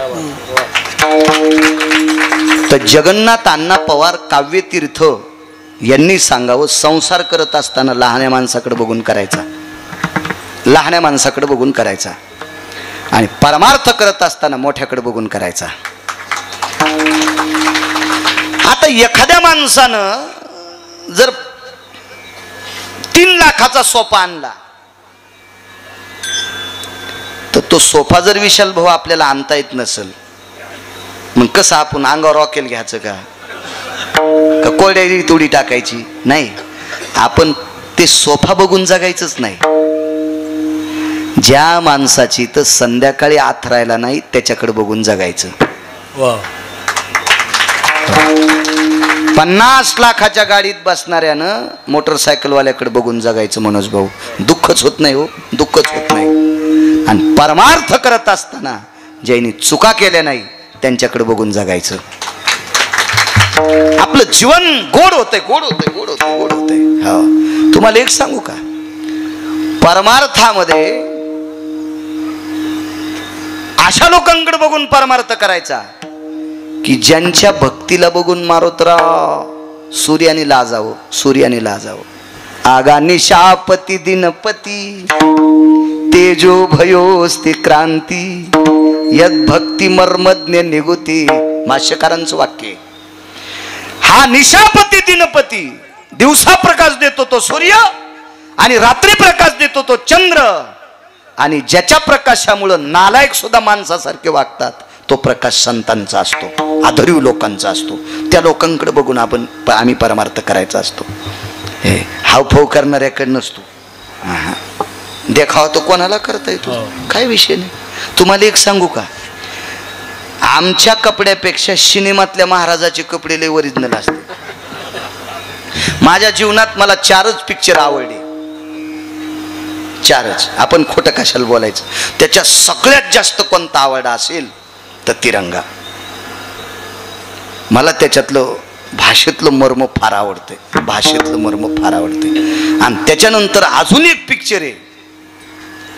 तर जगन्नाथ अण्णा पवार काव्यतीर्थ यांनी सांगावं, संसार करत असताना लहान्या माणसाकडे बघून करायचा, लहान्या माणसाकडे बघून करायचा, आणि परमार्थ करत असताना मोठ्याकडे बघून करायचा. आता एखाद्या माणसानं जर 3 लाखाचा सोफा आणला, तर तो सोफा जर विशाल भाऊ आपल्याला आणता येत नसेल, मग कसं आपण अंगावर रॉकेल घ्यायचं का कोरड्या तोडी टाकायची नाही. आपण ते सोफा बघून जगायचंच नाही. ज्या माणसाची तर संध्याकाळी आत राहायला नाही त्याच्याकडे बघून जगायचं. 50 लाखाच्या गाडीत बसणाऱ्यानं मोटरसायकलवाल्याकडे बघून जगायचं. मनोज भाऊ, दुःखच होत नाही हो, दुःखच होत नाही. आणि परमार्थ करत असताना ज्यांनी चुका केल्या नाही त्यांच्याकडे बघून जगायचं. आपलं जीवन गोड होतंय, गोड होतंय, गोड होतंय, गोड होतंय. हो, तुम्हाला एक सांगू का, परमार्थामध्ये अशा लोकांकडे बघून परमार्थ करायचा की ज्यांच्या भक्तीला बघून मारोतराव सूर्याने लाजावं, सूर्याने लाजावं. आगा निशापती दिनपती तेजो भयोस्ते क्रांती यद भक्ती मर्मज्ञ निगुती. भाष्यकारांचं वाक्य. हा निशापती दिनपती, दिवसा प्रकाश देतो तो सूर्य आणि रात्री प्रकाश देतो तो चंद्र, आणि ज्याच्या प्रकाशामुळं नालायक सुद्धा माणसासारखे वागतात तो प्रकाश संतांचा असतो, आदरीव लोकांचा असतो. त्या लोकांकडे बघून आम्ही परमार्थ करायचा असतो. हे हावभाव करणाऱ्याकडे नसतो. देखावा तो कोणाला करता येतो, काय विषय नाही. तुम्हाला एक सांगू का, आमच्या कपड्यापेक्षा सिनेमातल्या महाराजाचे कपडे लय ओरिजिनल असते. माझ्या जीवनात मला 4च पिक्चर आवडले, 4च. आपण खोटं कशाला बोलायचं. त्याच्या सगळ्यात जास्त कोणता आवडा असेल तर तिरंगा. मला त्याच्यातलं भाषेतलं मर्म फार आवडते, भाषेतलं मर्म फार आवडते. आणि त्याच्यानंतर अजून एक पिक्चर आहे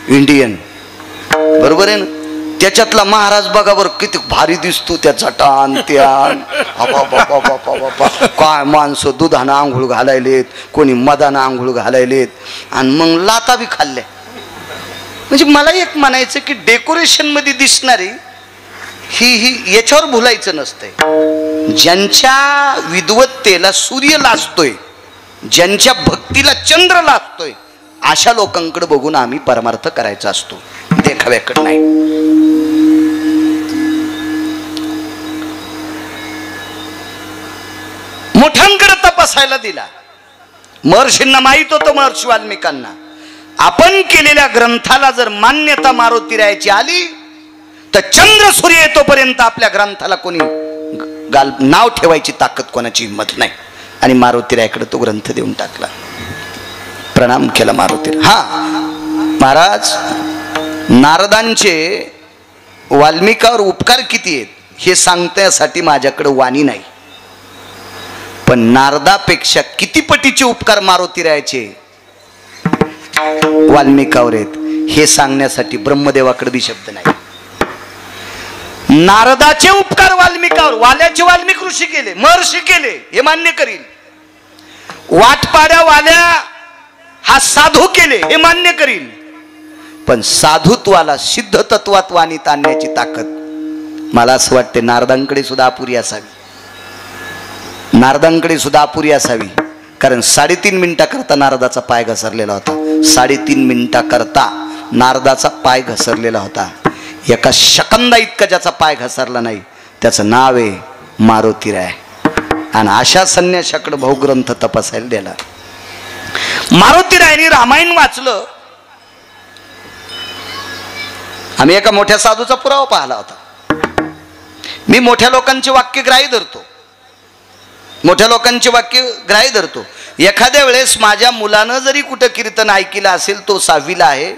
इंडियन, बरोबर आहे ना. त्याच्यातला महाराज बघा बरं किती भारी दिसतो, त्याचा टान त्यान, काय माणसं दुधानं आंघोळ घालायलेत, कोणी मदानं आंघोळ घालायलेत, आणि मग लाता बी खाल्ल्या. म्हणजे मला एक म्हणायचं की डेकोरेशन मध्ये दिसणारी ही याच्यावर भुलायचं नसतंय. ज्यांच्या विद्वत्तेला सूर्य लाजतोय, ज्यांच्या भक्तीला चंद्र लाजतोय, अशा लोकांकडे बघून आम्ही परमार्थ करायचा असतो, देखाव्याकडे नाही. मोठ्यांकडे तपासायला दिला. महर्षींना माहित होतं, महर्षी वाल्मिकांना, आपण केलेल्या ग्रंथाला जर मान्यता मारुतीरायाची आली तर चंद्र सूर्य येतोपर्यंत आपल्या ग्रंथाला कोणी नाव ठेवायची ताकद कोणाची हिंमत नाही. आणि मारुतीरायाकडे तो ग्रंथ देऊन टाकला, प्रणाम केला मारुतीराय. हा महाराज, नारदांचे वाल्मिकावर उपकार किती आहेत हे सांगण्यासाठी माझ्याकडे वाणी नाही, पण नारदापेक्षा किती पटीचे उपकार मारुतीरायाचे वाल्मिकावर आहेत हे सांगण्यासाठी ब्रह्मदेवाकडे बी शब्द नाही. नारदाचे उपकार वाल्मिकावर, वाल्याचे वाल्मिक ऋषी केले, महर्षी केले, हे मान्य करील. वाटपाड्या वाल्या हा साधू केले, हे मान्य करील. पण साधुत्वाला सिद्ध तत्वात वाणीत आणण्याची ताकद मला असं वाटते नारदांकडे सुद्धा अपुरी असावी, नारदांकडे सुद्धा अपुरी असावी. कारण 3.5 मिनिटाकरता नारदाचा पाय घसरलेला होता, 3.5 मिनिटाकरता नारदाचा पाय घसरलेला होता. एका सेकंदा इतका ज्याचा पाय घसरला नाही त्याचं नाव आहे मारुतीराय. आणि अशा संन्याशाकडे भाऊ ग्रंथ तपासायला दिला. मारुतीरायांनी रामायण वाचलं. आम्ही एका मोठ्या साधूचा पुरावा पाहिला होता. मी मोठ्या लोकांची वाक्य ग्राह्य धरतो, मोठ्या लोकांची वाक्य ग्राह्य धरतो. एखाद्या वेळेस माझ्या मुलानं जरी कुठं कीर्तन ऐकलं असेल, तो 6वीला आहे,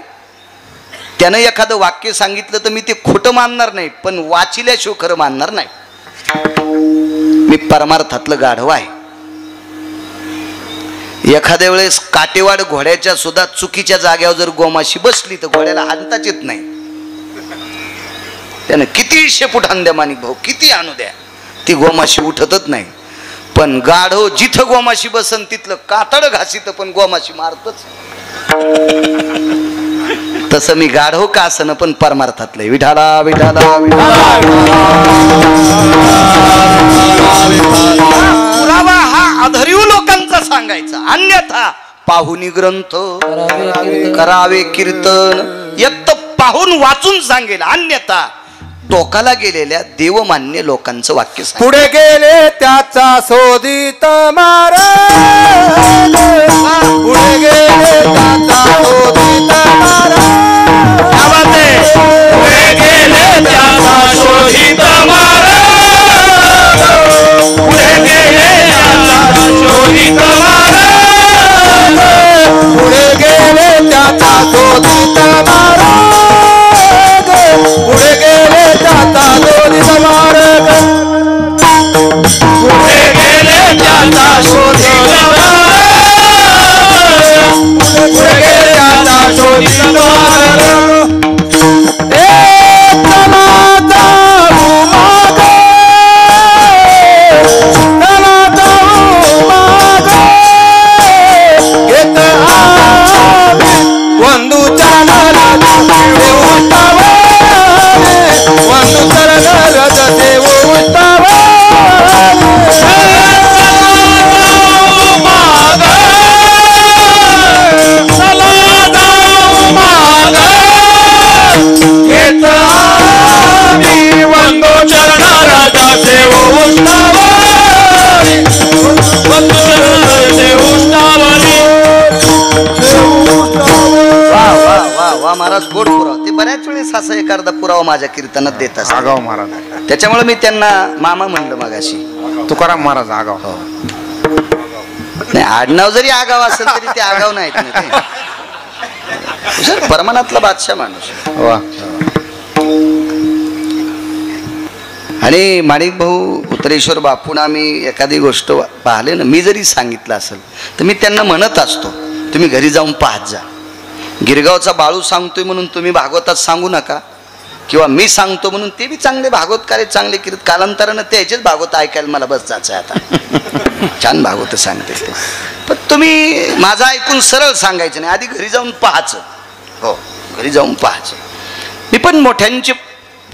त्यानं एखादं वाक्य सांगितलं तर मी ते खोटं मानणार नाही, पण वाचिल्याशिवाय खरं मानणार नाही. मी परमार्थातलं गाढव आहे. एखाद्या वेळेस काटेवाड घोड्याच्या सुद्धा चुकीच्या जाग्यावर जर गोमाशी बसली तर घोड्याला हाणताच येत नाही. त्यानं किती शेपूट आणू द्या माणिक भाऊ, किती आणू द्या, ती गोमाशी उठतच नाही. पण गाढव जिथं गोमाशी बसन तिथलं कातड घासीत, पण गोमाशी मारतच. तसं मी गाढव का असं पण परमार्थातलं विठाला विठाला पुरावा हा अधरीव लोकांचा सांगायचा, अन्यथा पाहुनी ग्रंथ करावे कीर्तन. एक तर पाहून वाचून सांगेल, अन्यथा टोकाला गेलेल्या देवमान्य लोकांचं वाक्य पुढे गेले त्याचा शोधित महाराज, पुढे गेले त्याचा शोधित महाराज, पुढे गेले त्याचा शोधित महाराज, पुढे गेले त्याचा शोधित महाराज, पुढे गेले त्याचा शोधित महाराज, पुढे गेले त्याचा शोधित मार्ग, पुढे गेले त्याचा शोधित मार्ग, पुढे गेले त्याचा शोधित मार्ग. चला जाऊ मागे, चला जाऊ मागे, घेत आम्ही वंदूच्या नादात उठावे, वंदू चरणरज देव उठावे. चला जाऊ मागे, घेत आम्ही वंदू चरणरज देव उठावे, वंदू चरणरज देव उठावे. वा वा वा वा महाराज, गोड पुरावा. ते बऱ्याच वेळेस असं एखादा पुरावा माझ्या कीर्तनात देत असतात. आगाव महाराज, त्याच्यामुळे मी त्यांना मामा म्हणलं मगाशी. तुकाराम महाराज आगाव. नाही, आडनाव जरी आगाव असेल तरी ते आगाव नाहीत ना ते. परमानातला बादशाह माणूस. वा. आणि माणिक भाऊ उत्तरेश्वर बापूंना मी एखादी गोष्ट पाहिले ना, मी जरी सांगितलं असेल तर मी त्यांना म्हणत असतो, तुम्ही घरी जाऊन पाहत जा. गिरगावचा बाळू सांगतोय म्हणून तुम्ही भागवतात सांगू नका, किंवा मी सांगतो म्हणून ते बी चांगले भागवतकार आहेत, चांगले कीर्त. कालांतरानं त्याचेच भागवत ऐकायला मला बस जायचं आता. छान भागवत सांगते ते, पण तुम्ही माझं ऐकून सरळ सांगायचं नाही, आधी घरी जाऊन पाहायचं. हो, घरी जाऊन पाहायचं. मी पण मोठ्यांचे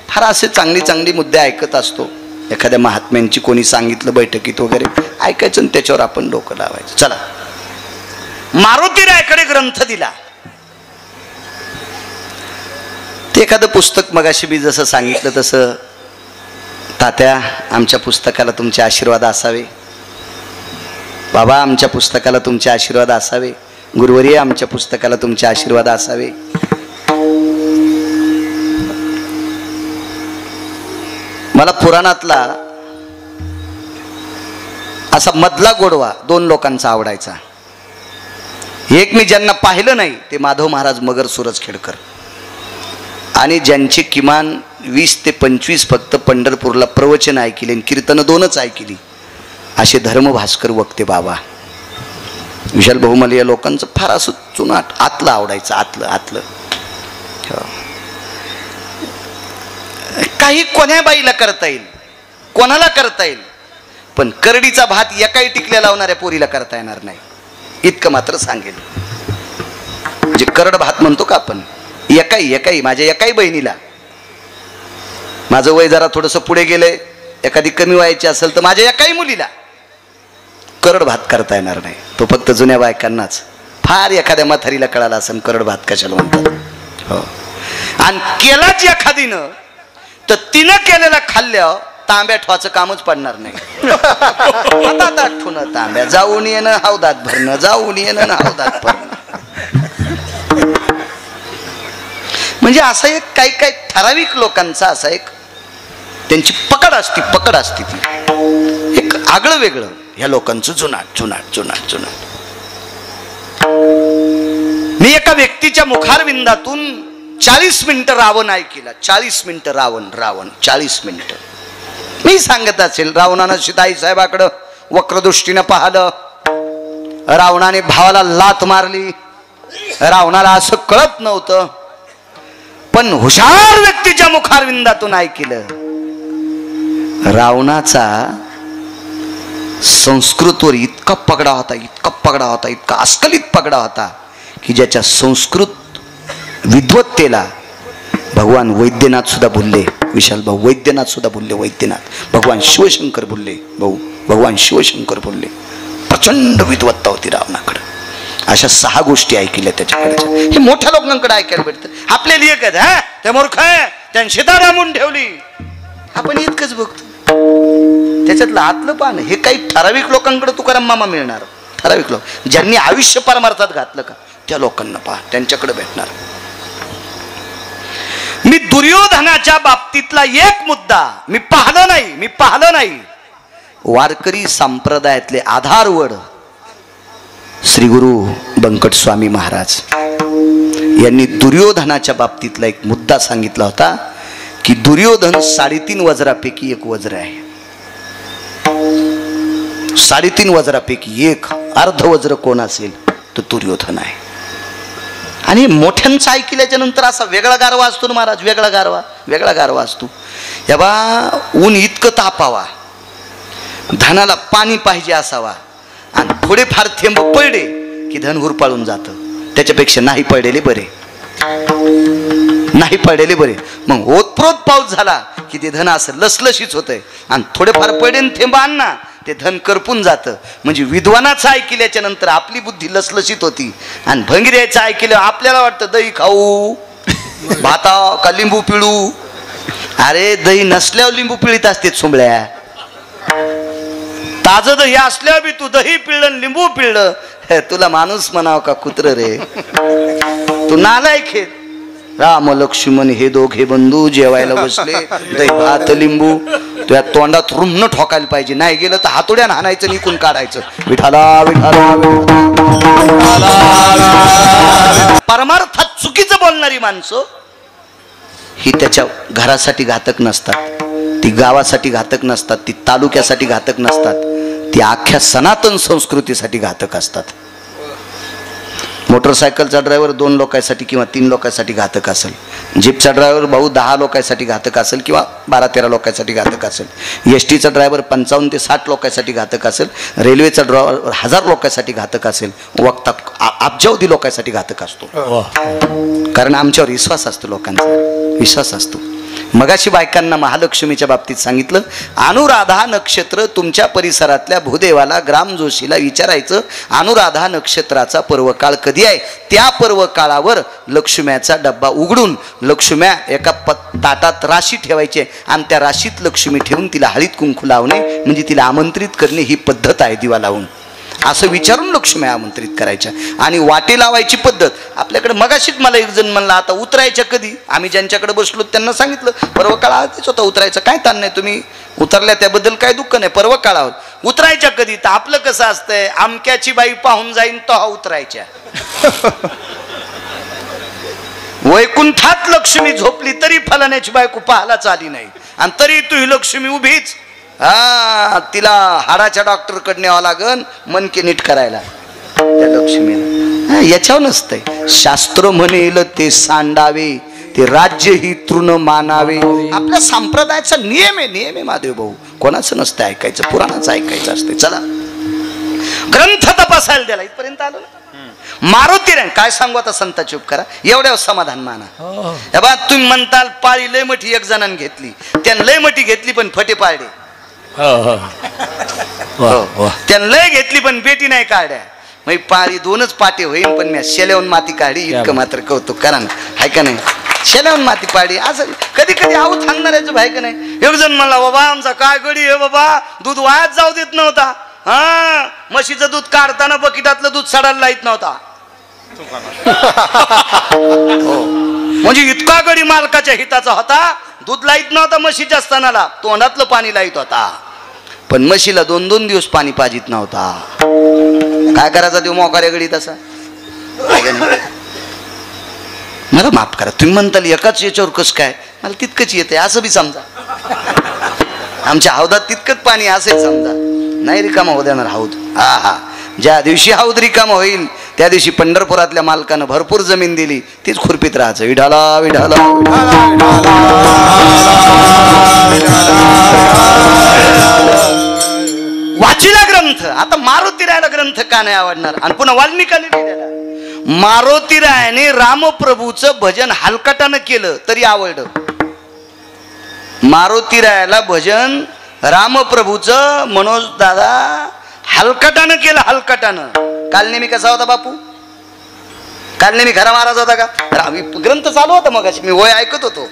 फार असे चांगली चांगली मुद्दे ऐकत असतो. एखाद्या महात्म्यांची कोणी सांगितलं बैठकीत वगैरे ऐकायचं आणि त्याच्यावर आपण डोकं लावायचं. चला, मारुतीरायाकडे ग्रंथ दिला. ते एखादं पुस्तक मगाशी मी जसं सांगितलं तसं, तात्या आमच्या पुस्तकाला तुमचे आशीर्वाद असावे, बाबा आमच्या पुस्तकाला तुमचे आशीर्वाद असावे, गुरुवर्य आमच्या पुस्तकाला तुमचे आशीर्वाद असावे. मला पुराणातला असा मधला गोडवा 2 लोकांचा आवडायचा. एक मी ज्यांना पाहिलं नाही ते माधव महाराज मगर सुरजखेडकर, आणि ज्यांची किमान 20 ते 25 फक्त पंढरपूरला प्रवचन ऐकले आणि कीर्तन 2च ऐकली, असे धर्मभास्कर वक्ते बाबा. विशाल भाऊ मला या लोकांचं फार असं चुनाट आतलं आवडायचं, आतलं आतलं. काही कोण्या बाईला करता येईल, कोणाला करता येईल, पण करडीचा भात एकाही टिकल्या लावणाऱ्या पोरीला करता येणार नाही, इतकं मात्र सांगेल. जे करड भात म्हणतो का आपण, एकाही माझ्या एकाही बहिणीला, माझं वय जरा थोडंसं पुढे गेलंय, एखादी कमी वयाची असेल तर माझ्या एकाही मुलीला करड भात करता येणार नाही. तो फक्त जुन्या बायकांनाच, फार एखाद्या म्हातारीला कळाला असेल करड भात कशाला म्हणतात. हो, आणि केलाच एखादीनं तर तिनं केलेला खाल्ल्यावर तांब्या ठेवायचं कामच पडणार नाही. आता आठवण तांब्या जाऊन येणं हौदात भरणं, जाऊन येणं हौदात भरणं. म्हणजे असा एक काही ठराविक लोकांचा असा एक त्यांची पकड असती ती एक आगळं वेगळं. ह्या लोकांचं जुनाट. मी एका व्यक्तीच्या मुखारविंदातून 40 मिनिटं रावण ऐकला. 40 मिनिटं रावण 40 मिनिटं. मी सांगत असेल, रावणानं सीताई साहेबाकडं वक्रदृष्टीनं पाहिलं, रावणाने भावाला लात मारली, रावणाला असं कळत नव्हतं, पण हुशार व्यक्तीच्या मुखारविंदातून ऐकलं. रावणाचा संस्कृतवर इतका पगडा होता, इतका अस्खलित पगडा होता की ज्याच्या संस्कृत विद्वत्तेला भगवान वैद्यनाथ सुद्धा बोलले. विशाल भाऊ वैद्यनाथ सुद्धा बोलले. भगवान शिवशंकर बोलले. भगवान शिवशंकर बोलले. प्रचंड विद्वत्ता होती रावणाकडे. अशा 6 गोष्टी ऐकल्या त्याच्याकडच्या. हे मोठ्या लोकांकडे ऐकायला भेटतं. आपल्याला एकच ते मूर्ख आहे, त्यांनी सीता रामून ठेवली. आपण इतकंच बघतो. त्याच्यातलं आतलं पान हे काही ठराविक लोकांकडे तुकाराम मामा मिळणार. ठराविक लोक ज्यांनी आयुष्य परमार्थात घातलं का त्या लोकांना पहा, त्यांच्याकडे भेटणार. मी दुर्योधनाच्या बाबतीतला एक मुद्दा मी पाहलं नाही. वारकरी संप्रदायातले आधारवड श्री गुरु बंकट स्वामी महाराज यांनी दुर्योधनाच्या बाबतीतला एक मुद्दा सांगितला होता की दुर्योधन 3.5 वज्रापैकी एक वज्र आहे. 3.5 वज्रापैकी एक अर्धवज्र कोण असेल तो दुर्योधन आहे. आणि मोठ्यांचं ऐकल्याच्या नंतर असा वेगळा गारवा असतो ना महाराज, वेगळा गारवा असतो. या बा ऊन इतकं तापावा, धनाला पाणी पाहिजे असावा, आणि थोडेफार थेंब पडले की धन हुरपाळून जातं. त्याच्यापेक्षा नाही पडलेले बरे. मग ओतप्रोत पाऊस झाला की ते धन असं लसलशीच होतंय, आणि थोडेफार पडे थेंब आणना ते धन करपून जातं. म्हणजे विद्वानाचं ऐकल्याच्या नंतर आपली बुद्धी लसलशीत होती, आणि भंगिऱ्याचं ऐकलं आपल्याला वाटतं दही खाऊ, भाता का लिंबू पिळू. अरे दही नसल्यावर लिंबू पिळीत असते सोंबळ्या. ताजं दही असल्यावर बी तू दही पिळलं लिंबू पिळलं, तुला माणूस म्हणाव का कुत्र रे? तू नालायक आहे. राम लक्ष्मण हे दोघे बंधू जेवायला बसले, दही भात लिंबू तुझ्या तोंडात रुमणं ठोकायला पाहिजे. नाही गेलं तर हातोड्यानं हाणायचं, निकून काढायचं. विठाला परमार्थात चुकीचं बोलणारी माणसं ही त्याच्या घरासाठी घातक नसतात, ती गावासाठी घातक नसतात, ती तालुक्यासाठी घातक नसतात, ती अख्ख्या सनातन संस्कृतीसाठी घातक असतात. मोटरसायकलचा ड्रायव्हर 2 लोकांसाठी किंवा 3 लोकांसाठी घातक असेल, जीपचा ड्रायव्हर भाऊ 10 लोकांसाठी घातक असेल किंवा 12-13 लोकांसाठी घातक असेल, एसटीचा ड्रायव्हर 55 ते 60 लोकांसाठी घातक असेल, रेल्वेचा ड्रायव्हर 1000 लोकांसाठी घातक असेल, वक्ता अब्जावधी लोकांसाठी घातक असतो. कारण आमच्यावर विश्वास असतो, लोकांचा विश्वास असतो. मगाशी बायकांना महालक्ष्मीच्या बाबतीत सांगितलं, अनुराधा नक्षत्र तुमच्या परिसरातल्या भूदेवाला ग्राम जोशीला विचारायचं, अनुराधा नक्षत्राचा पर्वकाळ कधी आहे. त्या पर्वकाळावर लक्ष्म्याचा डब्बा उघडून लक्ष्म्या एका ताटात राशी ठेवायची, आणि त्या राशीत लक्ष्मी ठेवून तिला हळीत कुंकू लावणे म्हणजे तिला आमंत्रित करणे ही पद्धत आहे. दिवा लावून असं विचारून लक्ष्म्या आमंत्रित करायच्या. आणि वाटे लावायची पद्धत आपल्याकडे मगाशीच मला एक जण म्हणला, आता उतरायच्या कधी. आम्ही ज्यांच्याकडे बसलो त्यांना सांगितलं पर्वकाळ आधीच होता, उतरायचं काय ताण नाही, तुम्ही उतरल्या त्याबद्दल काय दुःख नाही, पर्वकाळावर उतरायच्या कधी. तर आपलं कसं असतंय, आमक्याची बाई पाहून जाईन तो उतरायच्या. वैकुंठात लक्ष्मी झोपली तरी फलाण्याची बायको पाहायलाच आली नाही, आणि तरी तू ही लक्ष्मी उभीच. तिला हाडाच्या डॉक्टरकडे न्यावं लागन मनके नीट करायला त्या लक्ष्मीला. याच्यावर नसतंय. शास्त्र म्हणेल ते सांडावे, ते राज्य ही तृण मानावे. आपल्या संप्रदायाचा नियम आहे महादेव भाऊ. कोणाचं नसतं ऐकायचं, पुराणाचं ऐकायचं असते. चला ग्रंथ तपासायला द्याला इथपर्यंत आलो ना. मारुती रे काय सांगू आता, संताची उपकारा एवढ्या समाधान माना. बा तुम्ही म्हणताल पाळी लय मोठी एक जणांनी घेतली, त्यानं लय मोठी घेतली पण फटे पाळले. त्यानं लय घेतली पण बेटी नाही काढ्या. मग पाळी 2च पाटे होईल पण मी शेल्याहून माती काढली. इतकं मात्र कौतुक करा ना, हाय का नाही. शेणावून माती पाडी असं कधी कधी आऊ सांगणाऱ्याचं भाई का नाही. एक जण म्हणला बाबा आमचा काय गडी आहे बाबा, दूध वायात जाऊ देत नव्हता. हा म्हशीचं दूध काढताना बकिटातलं दूध सडायला लाईत नव्हता. म्हणजे इतका गडी मालकाच्या हिताचा होता, दूध लाईत नव्हता म्हशीच्या स्तनाला, तोंडातलं पाणी लाईत होता. पण म्हशीला 2-2 दिवस पाणी पाजित नव्हता. काय करायचा देऊ मोकाऱ्या गडी तसा. मला माफ करा, तुम्ही म्हणताल एकाच याच्यावर कसं काय, मला तितकंच येते असं बी समजा. आमच्या हौदात तितकंच पाणी असेल समजा. नाही रिकामा होऊ देणार हौद. हा हा, ज्या दिवशी हौद रिकामा होईल त्या दिवशी पंढरपुरातल्या मालकानं भरपूर जमीन दिली, तीच खुरपीत राहायचं. विठाला विठाला वाचिला ग्रंथ. आता मारुती रायाला ग्रंथ का नाही आवडणार. आणि पुन्हा वाल्मिकाने लिहिलेला. मारुती रायाने रामप्रभूचं भजन हलकटानं केलं तरी आवडलं. मारुती रायाला भजन रामप्रभूचं मनोज दादा हलकटानं केलं, हलकटानं. काल नेहमी कसा होता बापू, काल नेहमी खरा महाराज होता का. ग्रंथ चालू होता मग मी वय ऐकत होतो.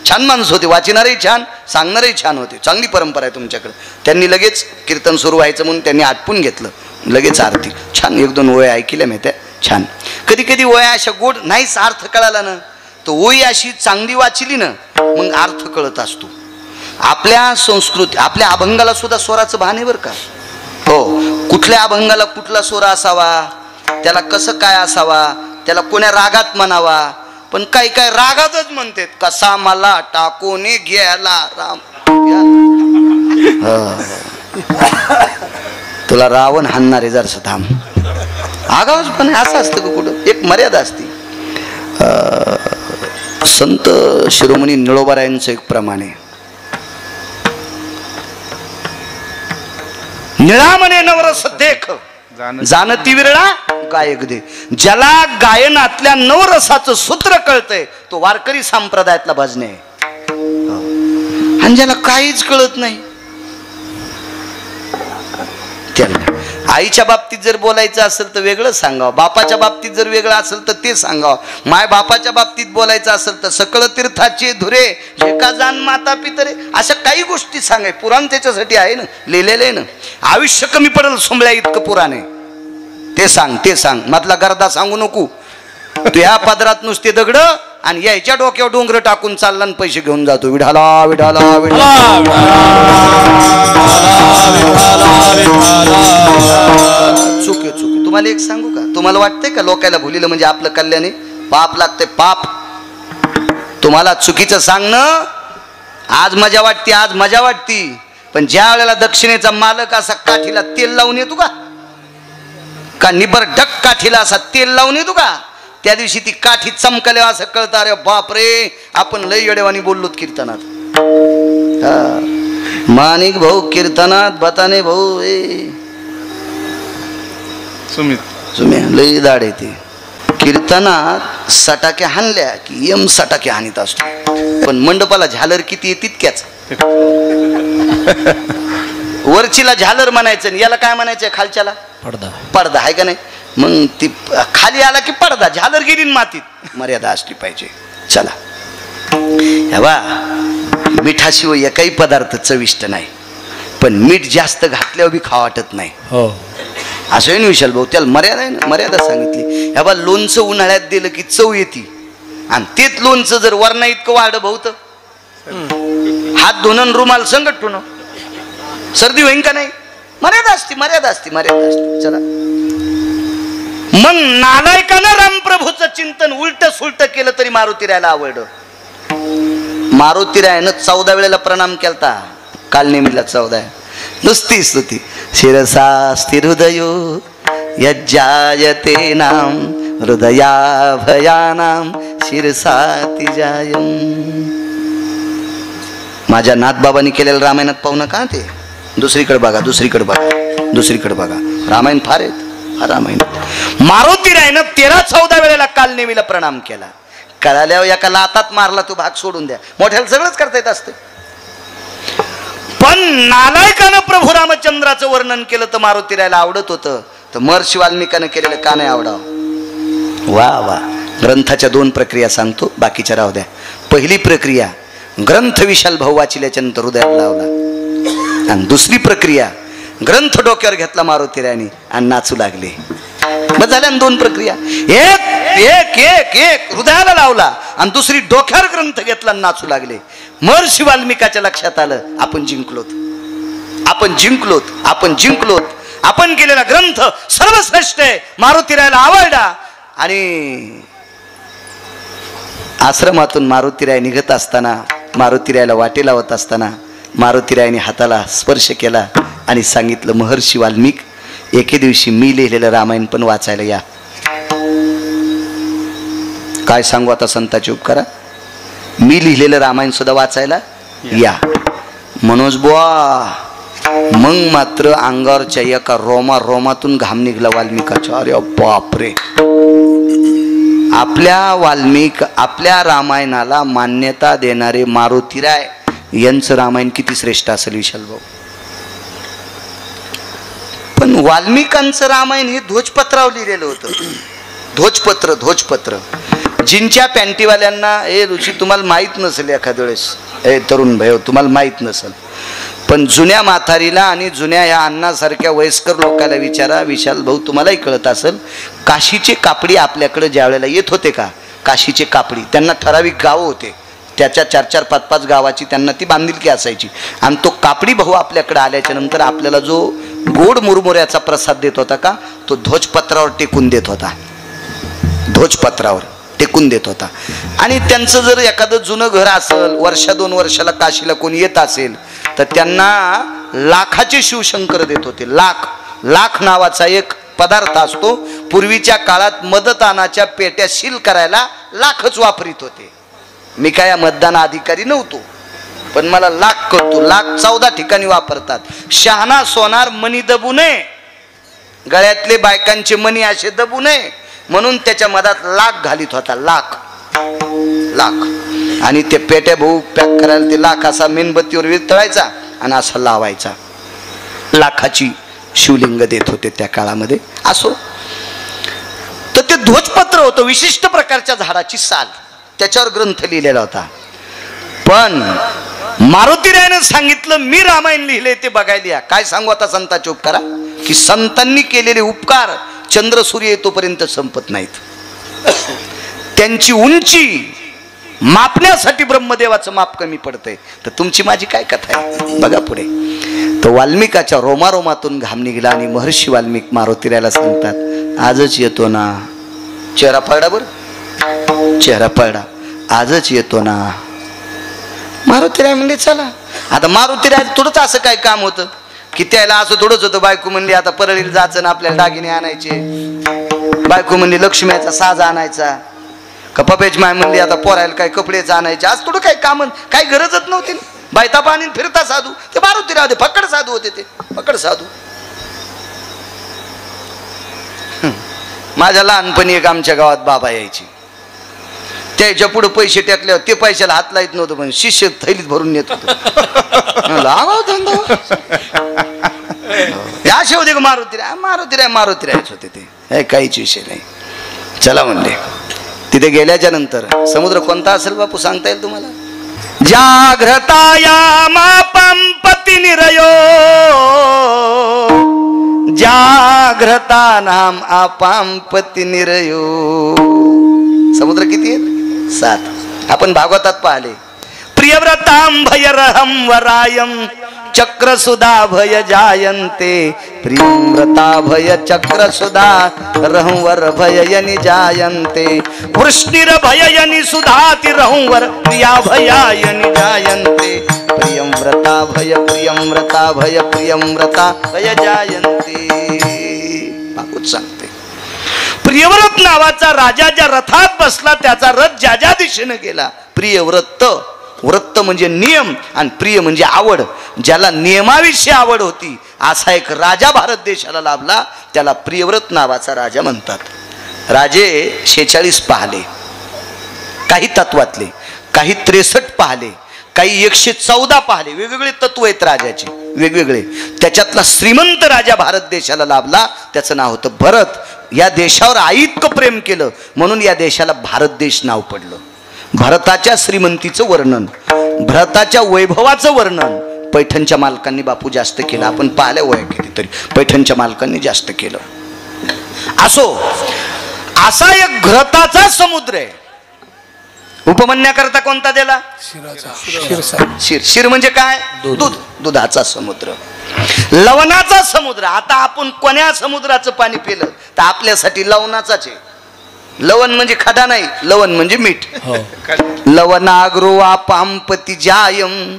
छान माणसं होते, वाचणारही छान, सांगणारही छान होते. चांगली परंपरा आहे तुमच्याकडे. त्यांनी लगेच कीर्तन सुरू व्हायचं म्हणून त्यांनी आटपून घेतलं, लगेच आरती. छान 1-2 ओळी ऐकल्या मी त्या, छान. कधी कधी ओळ्या अशा गोड नाहीच अर्थ कळाला ना, तर ओळी अशी चांगली वाचली ना मग अर्थ कळत असतो. आपल्या संस्कृती, आपल्या अभंगाला सुद्धा स्वराचं भान आहे बरं का. हो, कुठल्या अभंगाला कुठला स्वर असावा, त्याला कसं काय असावा, त्याला कोण्या रागात म्हणावा. पण काही काय रागातच म्हणतात. कसा मला टाकून घ्यायला राम, तुला रावण हाणणारे जरस थांब. आगावच पण असं असतं का कुठं, एक मर्यादा असते. संत शिरोमणी निळोबारायांचं एक प्रमाण आहे. निळा म्हणे नवरस देख जानती विरळा गायक दे. ज्याला गायनातल्या नवरसाचं सूत्र कळतंय तो वारकरी संप्रदायातला भजने आहे. आणि ज्याला काहीच कळत नाही त्याला आईच्या बाबतीत जर बोलायचं असेल तर वेगळं सांगावं, बापाच्या बाबतीत जर वेगळं असेल तर ते सांगावं, माय बापाच्या बाबतीत बोलायचं असेल तर सकळ तीर्थाचे धुरे जे का जाण माता पितरे, अशा काही गोष्टी सांगाय. पुराण त्याच्यासाठी आहे ना, लिहिलेलं आहे ना. आयुष्य कमी पडेल सोंबल्या इतकं पुराण आहे. ते सांग, ते सांग, मधला गर्दा सांगू नको. तू ह्या पदरात नुसते दगड आणि यायच्या डोक्यावर डोंगर टाकून चालला आणि पैसे घेऊन जातो. विढाला विढाला विढाला. चुके चुके. तुम्हाला एक सांगू का, तुम्हाला वाटतंय का लोकायला भुलीलं म्हणजे आपलं कल्याण आहे? पाप लागतंय, पाप. तुम्हाला चुकीचं सांगणं आज मजा वाटते, आज मजा वाटती. पण ज्या वेळेला दक्षिणेचा मालक असा काठीला तेल लावून येतो का निबर डक काठीला असा तेल लावून येतो का, त्या दिवशी ती काठी चमकल्या असं कळतं, अरे बाप रे आपण लय येडेवानी बोललोत कीर्तनात. माणिक भाऊ कीर्तनात, बताने भाऊ सुम्या लय दाड येते. कीर्तनात सटाक्या हाणल्या की यम सटाक्या हानीत असतो. पण मंडपाला झालर किती आहे तितक्याच. वरचीला झालर म्हणायचं, याला काय म्हणायचं खालच्याला पडदा. पडदा आहे का नाही. मग ती खाली आला की पडदा, झालर गेली मातीत. मर्यादा असली पाहिजे. चला हेवा, मिठाशिवाय एकही पदार्थ चविष्ट नाही, पण मीठ जास्त घातल्यावर बी खावा वाटत नाही. हो असं आहे ना विशाल भाऊ, त्याला मर्यादा आहे ना, मर्यादा सांगितली. हेवा लोणचं उन्हाळ्यात दिलं की चव येते, आणि तेच लोणचं जर वरणा इतकं वाढ भाऊत हात धुणं रुमाल संगत ठेवणं सर्दी होईन का नाही. मर्यादा असते, मर्यादा असते, मर्यादा असते. चला मग नालायकानं रामप्रभूचं चिंतन उलट सुलट केलं तरी मारुती रायाला आवडलं. मारुती रायानं 14 वेळेला प्रणाम केलता. काल नेहमीला 14 नुसती स्तुती. शिरसा स्थिर हृदयो यज्जायते नाम हृदया भयानाम शिरसाति जायम. माझ्या नाथबाबांनी केलेलं रामायणात पाहू नका ते. दुसरीकडे बघा, दुसरीकडे बघा, दुसरीकडे बघा. रामायण फार आहेत. रामायण मारुती रायानं 13-14 वेळेला काल नेहमीला प्रणाम केला. कळाल्यावर एका लातात मारला तो भाग सोडून द्या. मोठ्याला सगळंच करता येत असतं. पण नालायकानं प्रभू रामचंद्राचं वर्णन केलं तर मारुती रायाला आवडत होतं. तर महर्षी वाल्मिकानं केलेलं का नाही आवडावं. वा वा. ग्रंथाच्या 2 प्रक्रिया सांगतो, बाकीच्या राहू द्या. पहिली प्रक्रिया, ग्रंथ विशाल भाऊ वाचिल्याच्या नंतर हृदयात लावला. आणि दुसरी प्रक्रिया, ग्रंथ डोक्यावर घेतला मारुतीरायाने आणि नाचू लागले. मग झाल्या 2 प्रक्रिया. एक एक एक एक हृदयाला लावला आणि दुसरी डोक्यावर ग्रंथ घेतला आणि नाचू लागले. महर्षी वाल्मिकाच्या लक्षात आलं, आपण जिंकलोत, आपण जिंकलोत, आपण जिंकलोत. आपण केलेला ग्रंथ सर्वश्रेष्ठ आहे. मारुतीरायाला आवडला. आणि आश्रमातून मारुतीराय निघत असताना, मारुतीरायाला वाटे लावत असताना मारुतीरायाने हाताला स्पर्श केला आणि सांगितलं, महर्षी वाल्मिक, एके दिवशी मी लिहिलेलं रामायण पण वाचायला या. काय सांगू आता संतांचे उपकारा, मी लिहिलेलं रामायण सुद्धा वाचायला या. मनोज बुवा, मग मात्र अंगावरच्या एका रोमातून घाम निघला वाल्मिकाच्या. अरे बापरे, आपल्या रामायणाला मान्यता देणारे मारुतीराय यांचं रामायण किती श्रेष्ठ असेल विशाल भाऊ. पण वाल्मिकांचं रामायण हे ध्वजपत्रावर लिहिलेलं होतं. ध्वजपत्र जिनच्या पॅन्टीवाल्यांना, हे ऋषी तुम्हाला माहीत नसेल एखाद्या वेळेस, हे तरुण भाई तुम्हाला माहीत नसेल, पण जुन्या म्हातारीला आणि जुन्या या अण्णासारख्या वयस्कर लोकांना विचारा, विशाल भाऊ तुम्हालाही कळत असेल, काशीचे कापडी आपल्याकडे ज्या वेळेला येत होते का, काशीचे कापडी, त्यांना ठराविक गावं होते, त्याच्या 4-4, 5-5 गावाची त्यांना ती बांधिलकी असायची. आणि तो कापडी भाऊ आपल्याकडे आल्याच्या नंतर आपल्याला जो गोड मुरमुऱ्याचा प्रसाद देत होता का, तो ध्वजपत्रावर टेकून देत होता. ध्वजपत्रावर टेकून देत होता. आणि त्यांचं जर एखादं जुनं घर असेल, 1-2 वर्षाला काशीला कोणी येत असेल, तर त्यांना लाखाचे शिवशंकर देत होते. लाख नावाचा एक पदार्थ असतो. पूर्वीच्या काळात मतदानाच्या पेट्या सील करायला लाखच वापरित होते. मी काय मतदान अधिकारी नव्हतो, पण मला लाख कळतो. लाख 14 ठिकाणी वापरतात. शहाणा सोनार मणी दबू नये, गळ्यातले बायकांचे मणी असे दबू नये म्हणून त्याच्या मधात लाख घालीत होता. लाख. आणि ते पेट्या भाऊ पॅक करायला ते लाख असा मेणबत्तीवर वितळायचा आणि असा लावायचा. लाखाची शिवलिंग देत होते त्या काळामध्ये. असो, तर ते ध्वजपत्र होतं, विशिष्ट प्रकारच्या झाडाची साल, त्याच्यावर ग्रंथ लिहिलेला होता. पण मारुतीरायाने सांगितलं, मी रामायण लिहिले ते बघायला या. काय सांगू आता संतांचे उपकारा, की संतांनी केलेले उपकार चंद्र सूर्य येतोपर्यंत संपत नाहीत. त्यांची उंची मापण्यासाठी ब्रह्मदेवाचं माप कमी पडतंय. तर तुमची माझी काय कथा आहे बघा पुढे. तर वाल्मिकाच्या रोमातून घाम निघाला आणि महर्षी वाल्मिक मारुतीरायाला सांगतात, आजच येतो ना. चेहरा पडला, बरं चेहरा पडला, आजच येतो ना. मारुतीराय म्हणले चला. आता मारुतीराय थोडंच असं काय काम होतं की त्याला असं थोडंच होतं. बायको म्हणली आता परळीला जायचं ना, आपल्याला दागिने आणायचे. बायको म्हणली लक्ष्मीचा साज आणायचा. का पप्याची माय म्हणली आता पोरायला काय कपडेच आणायचे. आज थोडं काही काम, काही गरजच नव्हती. बायता पाणी फिरता साधू. ते मारुतीराय होते, फक्कड साधू होते. ते फक्कड साधू. माझ्या लहानपणी एक आमच्या गावात बाबा यायची. त्याच्या पुढे पैसे टाकल्यावर ते पैशाला हात लाईत नव्हतं, पण शिष्य थैलीत भरून नेत होतं. असे होते का मारुतीरायच होते ते, काहीच विषय नाही. चला म्हणले. तिथे गेल्याच्या नंतर समुद्र कोणता असेल बापू सांगता येईल तुम्हाला? जाग्रताया मापंपती निरयो, जाग्रता नाम आपांपती निरयो. समुद्र किती आहेत? 7. आपण भागवतात पाहिले. प्रियव्रतां भयरहं वरायं चक्रसुधा भय जायन्ते. प्रियव्रता भय चक्रसुधा रहंवर भययनि जायन्ते. वृष्णिर भययनि सुधाति रहंवर प्रिया भयायनि जायन्ते. प्रियव्रता भय जायन्ते. बापूच सांगते. प्रियव्रत नावाचा राजा ज्या रथात बसला, त्याचा रथ ज्या ज्या दिशेने गेला. प्रियव्रत, व्रत म्हणजे नियम आणि प्रिय म्हणजे आवड. ज्याला नियमाविषयी आवड होती असा एक राजा भारत देशाला लाभला, त्याला प्रियव्रत नावाचा राजा म्हणतात. राजे 46 पाहले, काही तत्वातले, काही 63 पाहले, काही 114 पाहले. वेगवेगळे तत्व आहेत राजाचे, वेगवेगळे. त्याच्यातला श्रीमंत राजा भारत देशाला लाभला, त्याचं नाव होतं भरत. या देशावर आईतकं प्रेम केलं म्हणून या देशाला भारत देश नाव पडलं. भारताच्या श्रीमंतीचं वर्णन, भारताच्या वैभवाचं वर्णन पैठणच्या मालकांनी बापू जास्त केलं. आपण पाहिल्या वया केली तरी पैठणच्या मालकांनी जास्त केलं. असो, असा एक घृताचा समुद्र आहे. उपमन्याकरता कोणता दिला? शिर. शिर म्हणजे काय? दूध. दुधाचा समुद्र, लवणाचा समुद्र. आता आपण कोण्या समुद्राचं पाणी पिलं तर आपल्यासाठी लवणाचाच आहे. लवण म्हणजे खडा नाही, लवण म्हणजे मीठ. लवणाग्रो पांपती जायम,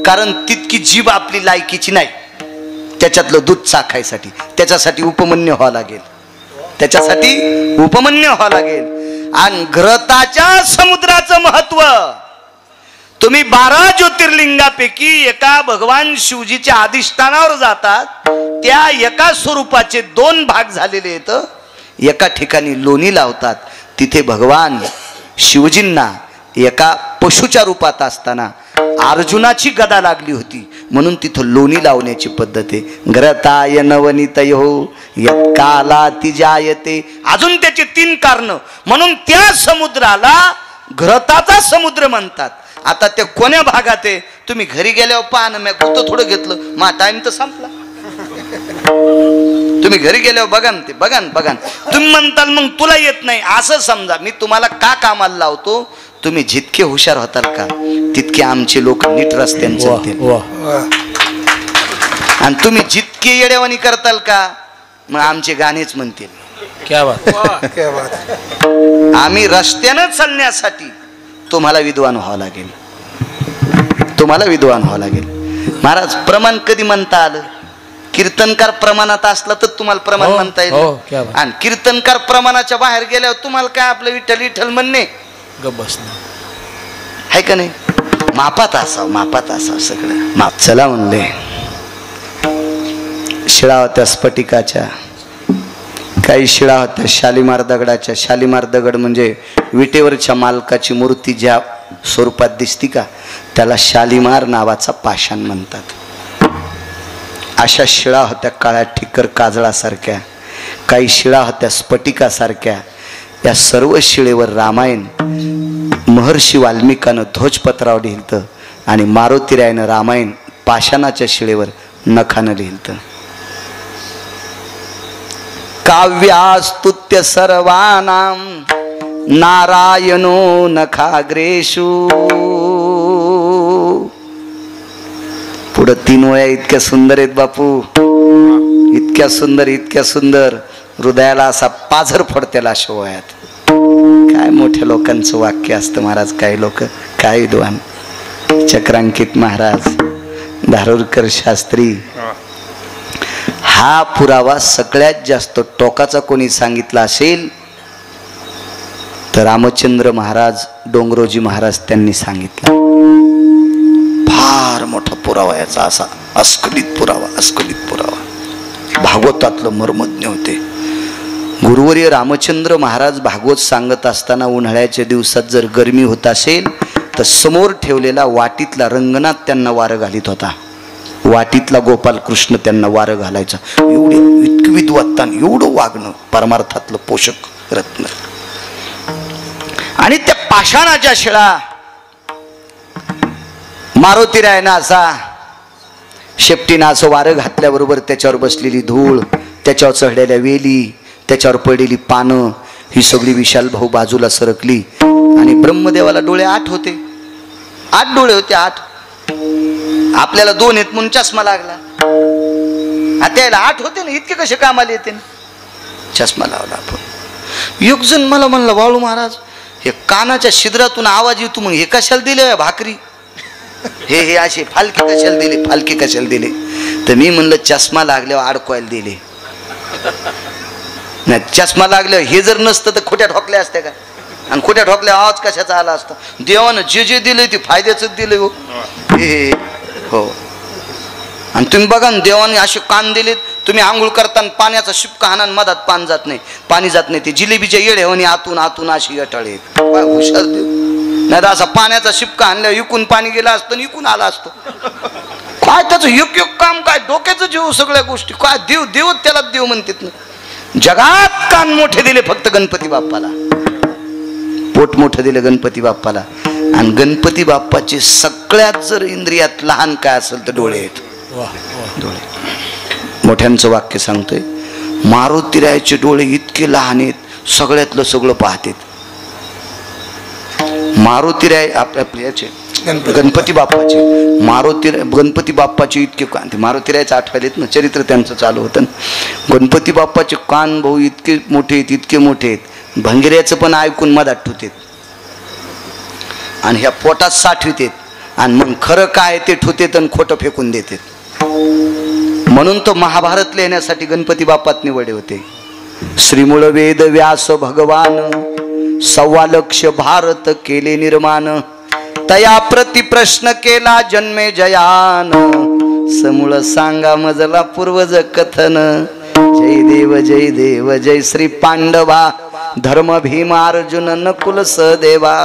कारण तितकी जीभ आपली लायकीची नाही त्याच्यातलं दूध चाखायसाठी. त्याच्यासाठी उपमन्य व्हावं लागेल, त्याच्यासाठी उपमन्य व्हावं लागेल. आणि घृताच्या समुद्राचं महत्व, तुम्ही 12 ज्योतिर्लिंगापैकी एका भगवान शिवजीच्या अधिष्ठानावर जातात, त्या एका स्वरूपाचे 2 भाग झालेले आहेत. एका ठिकाणी लोणी लावतात, तिथे भगवान शिवजींना एका पशुच्या रूपात असताना अर्जुनाची गदा लागली होती म्हणून तिथं लोणी लावण्याची पद्धत आहे. घृताय नवनीतयो यत्कालाति जायते. अजून त्याची 3 कारणं म्हणून त्या समुद्राला घृताचा समुद्र म्हणतात. आता ते कोण्या भागात आहे तुम्ही घरी गेल्यावर पहा ना. मी कुठं थोडं घेतलं, मा टाइम तर संपला. तुम्ही घरी गेल्यावर बघा ना, ते बघा ना. तुम्ही म्हणताल मग तुला येत नाही, असं समजा मी तुम्हाला का कामाला लावतो. तुम्ही जितके हुशार होताल का तितके आमचे लोक नीट रस्त्याने चालतील. आणि तुम्ही जितके येडेवानी करताल का मग आमचे गाणेच म्हणतील. क्या बात, क्या बात. आम्ही रस्त्यानं चालण्यासाठी तुम्हाला विद्वान व्हावं लागेल, तुम्हाला विद्वान व्हावं लागेल. महाराज प्रमाण कधी म्हणता आलं? कीर्तनकार प्रमाणात असला तर तुम्हाला प्रमाण म्हणता येईल. आणि कीर्तनकार प्रमाणाच्या बाहेर गेल्यावर तुम्हाला काय आपलं विठ्ठल विठ्ठल म्हणणे गब्बस आहे का नाही? मापात असावं, मापात असावं सगळं माप. चला म्हणले, शिळा होत्या स्फटिकाच्या, काही शिळा होत्या शालिमार दगडाच्या. शालिमार दगड म्हणजे विटेवरच्या मालकाची मूर्ती ज्या स्वरूपात दिसती का त्याला शालिमार नावाचा पाषाण म्हणतात. अशा शिळा होत्या काळ्या ठिकर काजळासारख्या, काही शिळा होत्या स्फटिकासारख्या. या सर्व शिळेवर रामायण महर्षी वाल्मिकानं ध्वजपत्रावर लिहिलं आणि मारुतीरायनं रामायण पाषाणाच्या शिळेवर नखानं लिहिलं. काव्यास्तुत्य सर्वानां नारायणो नखाग्रेषु. पुढं 3 वया इतक्या सुंदर आहेत बापू, इतक्या सुंदर, इतक्या सुंदर, हृदयाला असा पाझर पडतेला अशा वयात. काय मोठ्या लोकांचं वाक्य असतं महाराज. काही लोक काय विद्वान, चक्रांकित महाराज, धारुरकर शास्त्री. हा पुरावा सगळ्यात जास्त टोकाचा कोणी सांगितला असेल तर रामचंद्र महाराज, डोंगरोजी महाराज त्यांनी सांगितला. फार मोठा पुरावा याचा, असा अस्खलित पुरावा, अस्खलित पुरावा. भागवतातलं मर्मज्ञ होते. गुरुवर्य रामचंद्र महाराज भागवत सांगत असताना उन्हाळ्याच्या दिवसात जर गरमी होत असेल तर समोर ठेवलेला वाटीतला रंगनाथ त्यांना वारं घालीत होता. वाटीतला गोपाल कृष्ण त्यांना वारं घालायचा. एवढे इतकं विद्वत्तान, एवढं वागणं, परमार्थातलं पोषक रत्न. आणि त्या पाषाणाच्या शिळा मारुतीरायनं असा शेपटीनं असं वारं घातल्याबरोबर त्याच्यावर बसलेली धूळ, त्याच्यावर चढलेल्या वेली, त्याच्यावर पडलेली पानं, ही सगळी विशाल भाऊ बाजूला सरकली. आणि ब्रह्मदेवाला डोळे 8 होते, 8 डोळे होते, 8. आपल्याला 2 आहेत म्हणून चष्मा लागला. त्याला 8 होते ना, इतके कसे कामाला येते ना. चष्मा लावला आपण. एक जण मला म्हणला, वाळू महाराज हे कानाच्या छिद्रातून आवाज येतो, मग हे कशाला दिले भाकरी, हे असे फालके कशाला दिले, फालके कशाला दिले. तर मी म्हणलं चष्मा लागल्यावर अडकवायला दिले. नाही, चष्मा लागल्यावर हे जर नसतं तर खोट्या ठोकल्या असत्या का? आणि खोट्या ठोकल्या आवाज कशाचा आला असता? देवानं जे जे दिलंय ते फायद्याच दिलंय हो. हे हो. आणि तुम्ही बघा ना, देवाने असे कान दिलेत. तुम्ही आंघोळ करताना पाण्याचा शिपका हाना, मधात पाणी जात नाही, पाणी जात नाही. ते जिलेबीच्या येडे होणे आतून आतून अशी अटाळे. हुशार देव. नाही तर असा पाण्याचा शिपका आणल्यावर इकून पाणी गेला असतं, इकून आला असतो. काय त्याचं एक एक काम, काय डोक्याचं जीव, सगळ्या गोष्टी काय. देव देवच त्याला देव म्हणतात ना. जगात कान मोठे दिले फक्त गणपती बाप्पाला, पोट मोठं दिलं गणपती बाप्पाला. आणि गणपती बाप्पाचे सगळ्यात जर इंद्रियात लहान काय असेल तर डोळे आहेत. डोळे. मोठ्यांचं वाक्य सांगतोय, मारुतीरायाचे डोळे इतके लहान आहेत, सगळ्यातलं सगळं पाहतात. मारुतीराय आपल्या याचे गणपती बाप्पाचे, गणपती बाप्पाचे इतके कान, ते मारुतीरायचं आठवायलेत ना, चरित्र त्यांचं चालू होतं. गणपती बाप्पाचे कान भाऊ इतके मोठे आहेत, इतके मोठे आहेत, भंगिऱ्याचं पण ऐकून मधात ठेवतात आणि ह्या पोटात साठवतात आणि मग खरं काय ते ठेवतात आणि खोटं फेकून देतात. म्हणून तो महाभारत लिहिण्यासाठी गणपती बाप्पात निवडले होते. श्रीमूळ वेद व्यास भगवान, 1.25 लक्ष भारत केले निर्माण. तया प्रति प्रश्न केला जन्मे जयान, समूळ सांगा मजला पूर्वज कथन. जय देव जय श्री पांडवा, धर्म भीम अर्जुन नकुल सहदेवा.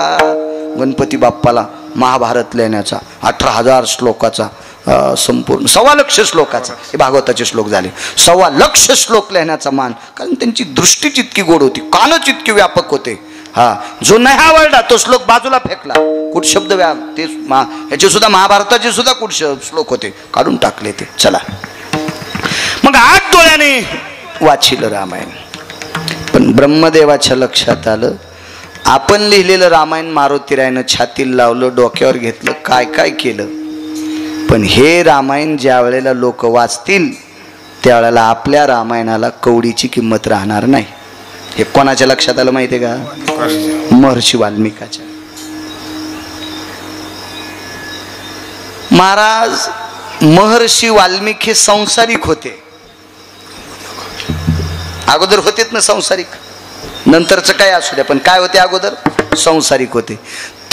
गणपती बाप्पाला महाभारत लिहिण्याचा 18,000 श्लोकाचा संपूर्ण 1.25 लक्ष श्लोकाचा, हे भागवताचे श्लोक झाले. 1.25 लक्ष श्लोक लिहिण्याचा मान, कारण त्यांची दृष्टीच इतकी गोड होती, कानच इतके व्यापक होते. हा, जो नाही आवडला तो श्लोक बाजूला फेकला. कुठ शब्द ते ह्याचे सुद्धा महाभारताचे सुद्धा कुठ श्लोक होते, काढून टाकले ते. चला मग 8 डोळ्याने वाचिलं रामायण. पण ब्रह्मदेवाच्या लक्षात आलं, आपण लिहिलेलं रामायण मारुतीरायनं छातीला लावलं, डोक्यावर घेतलं, काय काय केलं. पण हे रामायण ज्या वेळेला लोक वाचतील त्यावेळेला आपल्या रामायणाला कवडीची किंमत राहणार नाही. हे कोणाच्या लक्षात आलं माहिती आहे का? महर्षी वाल्मिकाच्या. महाराज महर्षी वाल्मिक हे संसारिक होते. अगोदर होतेच ना संसारिक, नंतरचं काय असू द्या, पण काय होते अगोदर? संसारिक होते.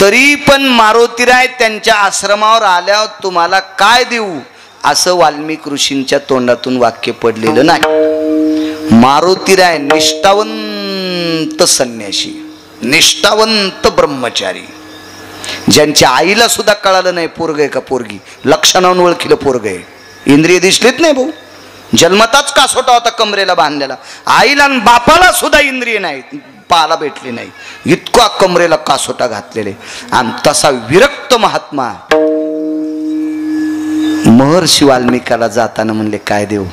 तरी पण मारुतीराय त्यांच्या आश्रमावर आल्यावर तुम्हाला काय देऊ असं वाल्मिक ऋषींच्या तोंडातून वाक्य पडलेलं नाही. मारुतीराय निष्ठावंत संन्यासी, निष्ठावंत ब्रह्मचारी, ज्यांच्या आईला सुद्धा कळालं नाही पोरग आहे का पोरगी, लक्षणावरून ओळखीलं पोरग आहे. इंद्रिय दिसलीच नाही भाऊ, जन्मताच कासोटा होता कमरेला बांधलेला. आईला आणि बापाला सुद्धा इंद्रिय नाही, पाहायला भेटले नाही, इतका कमरेला कासोटा घातलेले. आणि तसा विरक्त महात्मा महर्षी वाल्मिकाला जाताना म्हणले, काय देऊ?